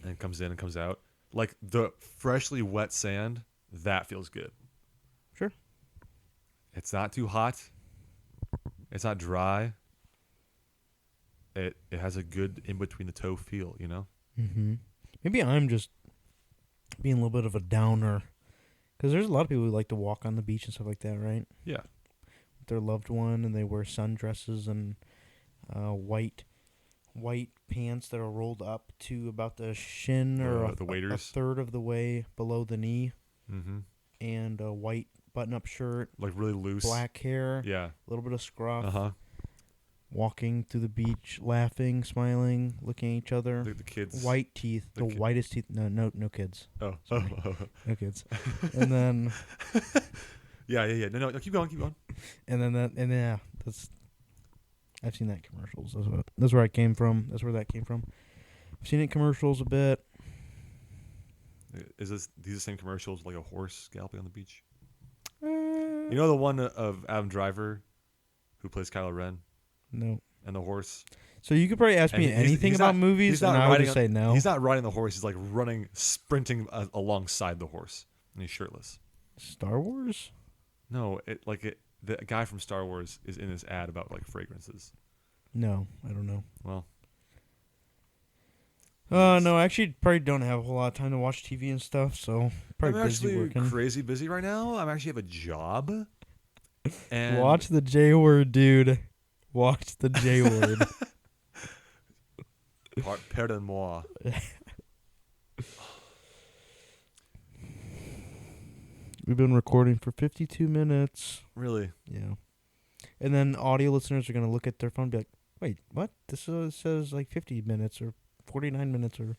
Speaker 2: and comes in and comes out? Like the freshly wet sand, that feels good.
Speaker 1: Sure.
Speaker 2: It's not too hot. It's not dry. It has a good in between the toe feel, you know?
Speaker 1: Mm-hmm. Maybe I'm just being a little bit of a downer, because there's a lot of people who like to walk on the beach and stuff like that, right?
Speaker 2: Yeah.
Speaker 1: With their loved one, and they wear sundresses and white pants that are rolled up to about the shin, or
Speaker 2: the
Speaker 1: a
Speaker 2: waders.
Speaker 1: third of the way below the knee,
Speaker 2: Mm-hmm.
Speaker 1: and a white button-up shirt,
Speaker 2: Like really loose.
Speaker 1: black hair,
Speaker 2: Yeah.
Speaker 1: a little bit of scruff.
Speaker 2: Uh-huh.
Speaker 1: Walking through the beach, laughing, smiling, looking at each other.
Speaker 2: The kids.
Speaker 1: White teeth, the whitest teeth. No kids.
Speaker 2: Oh.
Speaker 1: Sorry. No kids. And then,
Speaker 2: Yeah. No, keep going.
Speaker 1: and then that's. I've seen that in commercials. That's where I came from. That's where that came from. I've seen it in commercials a bit.
Speaker 2: Is these the same commercials like a horse galloping on the beach?
Speaker 1: You
Speaker 2: You know the one of Adam Driver, who plays Kylo Ren,
Speaker 1: No.
Speaker 2: and the horse.
Speaker 1: So you could probably ask me
Speaker 2: And he's-
Speaker 1: anything
Speaker 2: he's
Speaker 1: about
Speaker 2: not-
Speaker 1: movies,
Speaker 2: he's not
Speaker 1: and I would
Speaker 2: riding
Speaker 1: just say no.
Speaker 2: He's not riding the horse. He's like sprinting alongside the horse, and he's shirtless.
Speaker 1: Star Wars?
Speaker 2: No, the guy from Star Wars is in this ad about like fragrances.
Speaker 1: No, I don't know.
Speaker 2: Well,
Speaker 1: No, I actually probably don't have a whole lot of time to watch TV and stuff, so probably
Speaker 2: I'm
Speaker 1: busy
Speaker 2: actually
Speaker 1: working.
Speaker 2: crazy busy right now. I actually have a job. And
Speaker 1: Watch the J word, dude. Watch the J word.
Speaker 2: Pardon-moi.
Speaker 1: We've been recording for 52 minutes.
Speaker 2: Really?
Speaker 1: Yeah. And then audio listeners are going to look at their phone and be like, wait, what? This says like 50 minutes or 49 minutes or...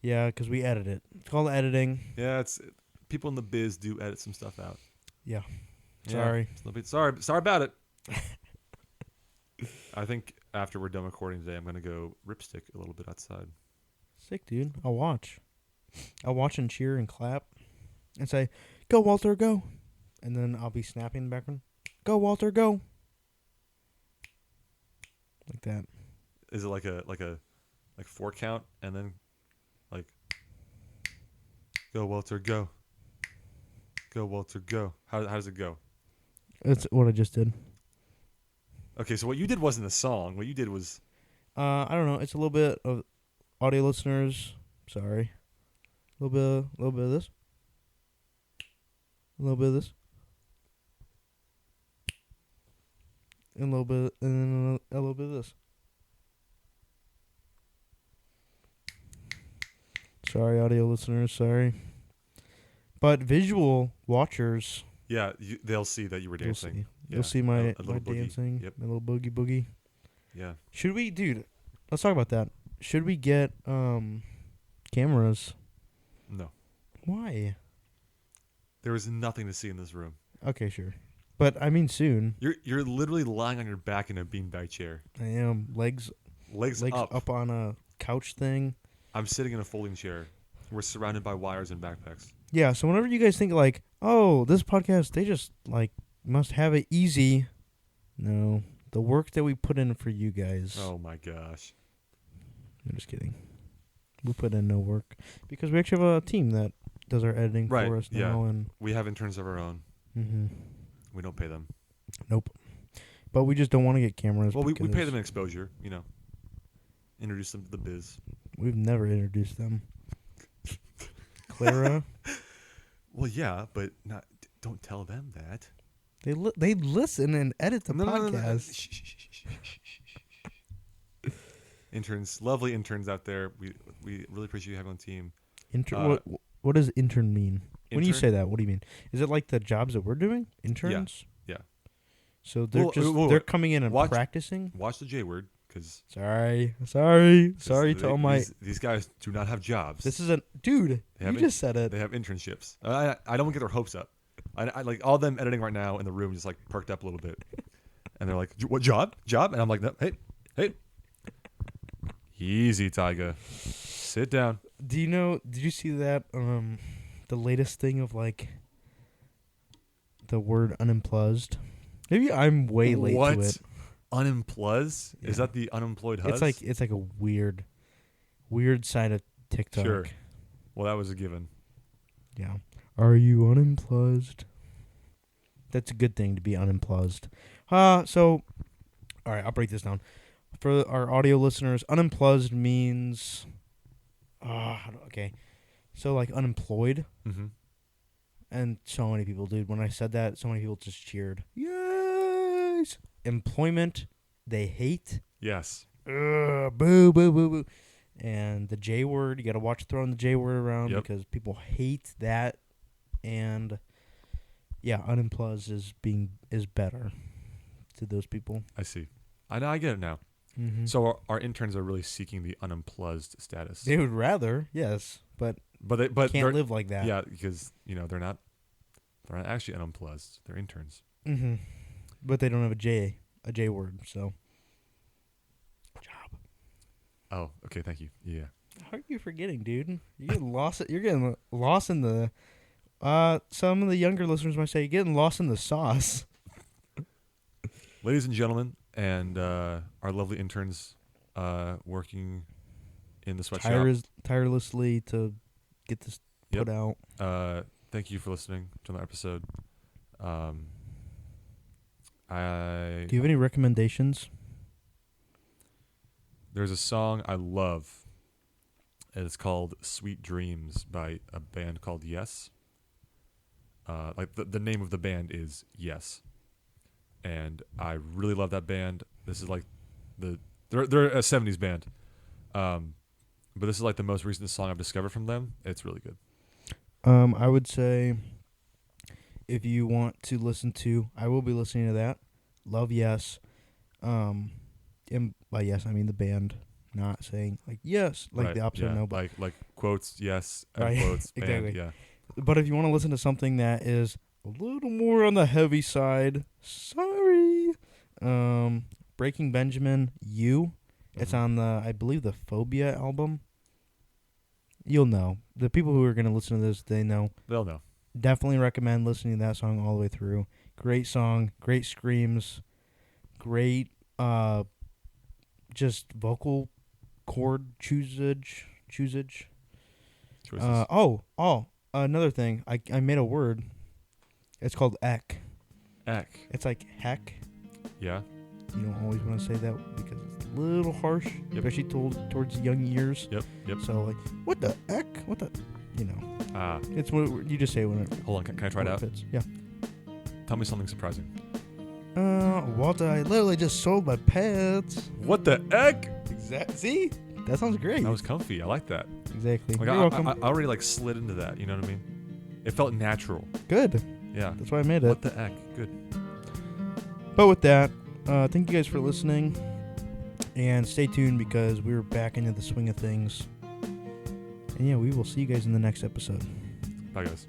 Speaker 1: Yeah, because we edit it. It's called editing.
Speaker 2: Yeah, it's people in the biz do edit some stuff out.
Speaker 1: Yeah.
Speaker 2: Yeah,
Speaker 1: Sorry.
Speaker 2: it's a little bit, sorry about it. I think after we're done recording today, I'm going to go ripstick a little bit outside.
Speaker 1: Sick, dude. I'll watch. I'll watch and cheer and clap and say, go, Walter, go. And then I'll be snapping in the background. Go, Walter, go. Like that.
Speaker 2: Is it like 4 count and then like go Walter go. Go Walter go. How does it go?
Speaker 1: That's what I just did.
Speaker 2: Okay, so what you did wasn't a song. What you did was
Speaker 1: I don't know. It's a little bit of audio listeners. Sorry. A little bit of this. A little bit of this. And a little bit, and then a little bit of this. Sorry, audio listeners. Sorry. But visual watchers,
Speaker 2: yeah, they'll see that you were dancing.
Speaker 1: you'll see my,
Speaker 2: a little
Speaker 1: my
Speaker 2: boogie.
Speaker 1: dancing,
Speaker 2: Yep.
Speaker 1: my little boogie.
Speaker 2: Yeah.
Speaker 1: Should we, dude? Let's talk about that. Should we get cameras?
Speaker 2: No.
Speaker 1: Why?
Speaker 2: There was nothing to see in this room.
Speaker 1: Okay, sure. But I mean, soon.
Speaker 2: You're literally lying on your back in a beanbag chair.
Speaker 1: I am legs
Speaker 2: up.
Speaker 1: on a couch thing.
Speaker 2: I'm sitting in a folding chair. We're surrounded by wires and backpacks.
Speaker 1: Yeah. So whenever you guys think like, oh, this podcast, they just like must have it easy. No, the work that we put in for you guys.
Speaker 2: Oh my gosh.
Speaker 1: I'm just kidding. We put in no work because we actually have a team that does our editing
Speaker 2: Right,
Speaker 1: for us
Speaker 2: yeah.
Speaker 1: now. And
Speaker 2: We have interns of our own.
Speaker 1: mm-hmm.
Speaker 2: We don't pay them.
Speaker 1: Nope. But we just don't want to get cameras.
Speaker 2: Well, we pay
Speaker 1: because
Speaker 2: them in exposure, you know. Introduce them to the biz.
Speaker 1: We've never introduced them. Clara,
Speaker 2: Well, yeah, but don't tell them that.
Speaker 1: they listen and edit the
Speaker 2: No.
Speaker 1: podcast.
Speaker 2: Shh, shh, shh, shh, shh. Interns, lovely interns out there. We really appreciate you having on the team.
Speaker 1: What does intern mean? When you
Speaker 2: Intern?
Speaker 1: say that, what do you mean? Is it like the jobs that we're doing? Interns?
Speaker 2: Yeah.
Speaker 1: So they're they're coming in and practicing?
Speaker 2: Watch the J word, because
Speaker 1: Sorry to all my...
Speaker 2: these guys do not have jobs.
Speaker 1: This is a... Dude, you just said it.
Speaker 2: They have internships. I don't get their hopes up. I like all them editing right now in the room just like perked up a little bit. And they're like, what job? And I'm like, no, hey. Easy, Tyga. Sit down.
Speaker 1: Did you see that, the latest thing of like the word unemplugged? Maybe I'm way late to it.
Speaker 2: Unemplugged?
Speaker 1: Yeah.
Speaker 2: Is that the unemployed hus?
Speaker 1: It's like a weird side of TikTok.
Speaker 2: Sure. Well, that was a given.
Speaker 1: Yeah. Are you unemplugged? That's a good thing to be unemplugged. So, all right, I'll break this down. For our audio listeners, unemplugged means, okay. So, like, unemployed.
Speaker 2: Mm-hmm.
Speaker 1: And so many people, dude, when I said that, so many people just cheered. Yes! Employment, they hate.
Speaker 2: Yes.
Speaker 1: Boo, boo, boo, boo. And the J word, you got to watch throwing the J word around because people hate that. And, yeah, unemplugged is better to those people.
Speaker 2: I see. I get it now.
Speaker 1: Mm-hmm.
Speaker 2: So our interns are really seeking the unemplugged status.
Speaker 1: They would rather, yes, but
Speaker 2: they
Speaker 1: can't live like that.
Speaker 2: Yeah, because they're not actually unemplugged. They're interns.
Speaker 1: Mm-hmm. But they don't have a J word, so. Job.
Speaker 2: Oh, okay, thank you. Yeah.
Speaker 1: How are you forgetting, dude? You're getting lost. You're getting lost in the. Some of the younger listeners might say you're getting lost in the sauce.
Speaker 2: Ladies and gentlemen, and our lovely interns working in the sweatshop.
Speaker 1: Tirelessly to get this put out.
Speaker 2: Thank you for listening to another episode. Do
Speaker 1: you have any recommendations?
Speaker 2: There's a song I love, and it's called "Sweet Dreams" by a band called Yes. Like the name of the band is Yes, and I really love that band. This is like they're a '70s band, but this is like the most recent song I've discovered from them. It's really good.
Speaker 1: I would say if you want to listen to, I will be listening to that. Love Yes. And by yes, I mean the band. Not saying like yes, like
Speaker 2: right.
Speaker 1: the opposite.
Speaker 2: Yeah.
Speaker 1: No, but
Speaker 2: Like quotes. Yes. And
Speaker 1: right,
Speaker 2: quotes. Band.
Speaker 1: exactly.
Speaker 2: Yeah.
Speaker 1: But if you want to listen to something that is a little more on the heavy side, sorry. Breaking Benjamin, You. It's
Speaker 2: Mhm.
Speaker 1: on the, I believe, the Phobia album. You'll know. The people who are going to listen to this, they know.
Speaker 2: They'll know.
Speaker 1: Definitely recommend listening to that song all the way through. Great song, great screams, great just vocal chord choosage.
Speaker 2: Choices.
Speaker 1: Another thing. I made a word. It's called ek.
Speaker 2: Eck.
Speaker 1: It's like heck.
Speaker 2: Yeah.
Speaker 1: You don't always want to say that because it's a little harsh, especially towards young ears.
Speaker 2: Yep.
Speaker 1: So like, what the heck? What the, you know?
Speaker 2: Ah.
Speaker 1: It's what you just say when it.
Speaker 2: Hold on. Can I try it out?
Speaker 1: Fits. Yeah.
Speaker 2: Tell me something surprising.
Speaker 1: Walter, I literally just sold my pets.
Speaker 2: What the heck?
Speaker 1: Exactly. See, that sounds great.
Speaker 2: That was comfy. I like that.
Speaker 1: Exactly.
Speaker 2: Like
Speaker 1: You're welcome.
Speaker 2: I already like slid into that. You know what I mean? It felt natural.
Speaker 1: Good.
Speaker 2: Yeah.
Speaker 1: That's why I made it.
Speaker 2: What the heck? Good.
Speaker 1: But with that, thank you guys for listening, and stay tuned because we're back into the swing of things. And yeah, we will see you guys in the next episode.
Speaker 2: Bye, guys.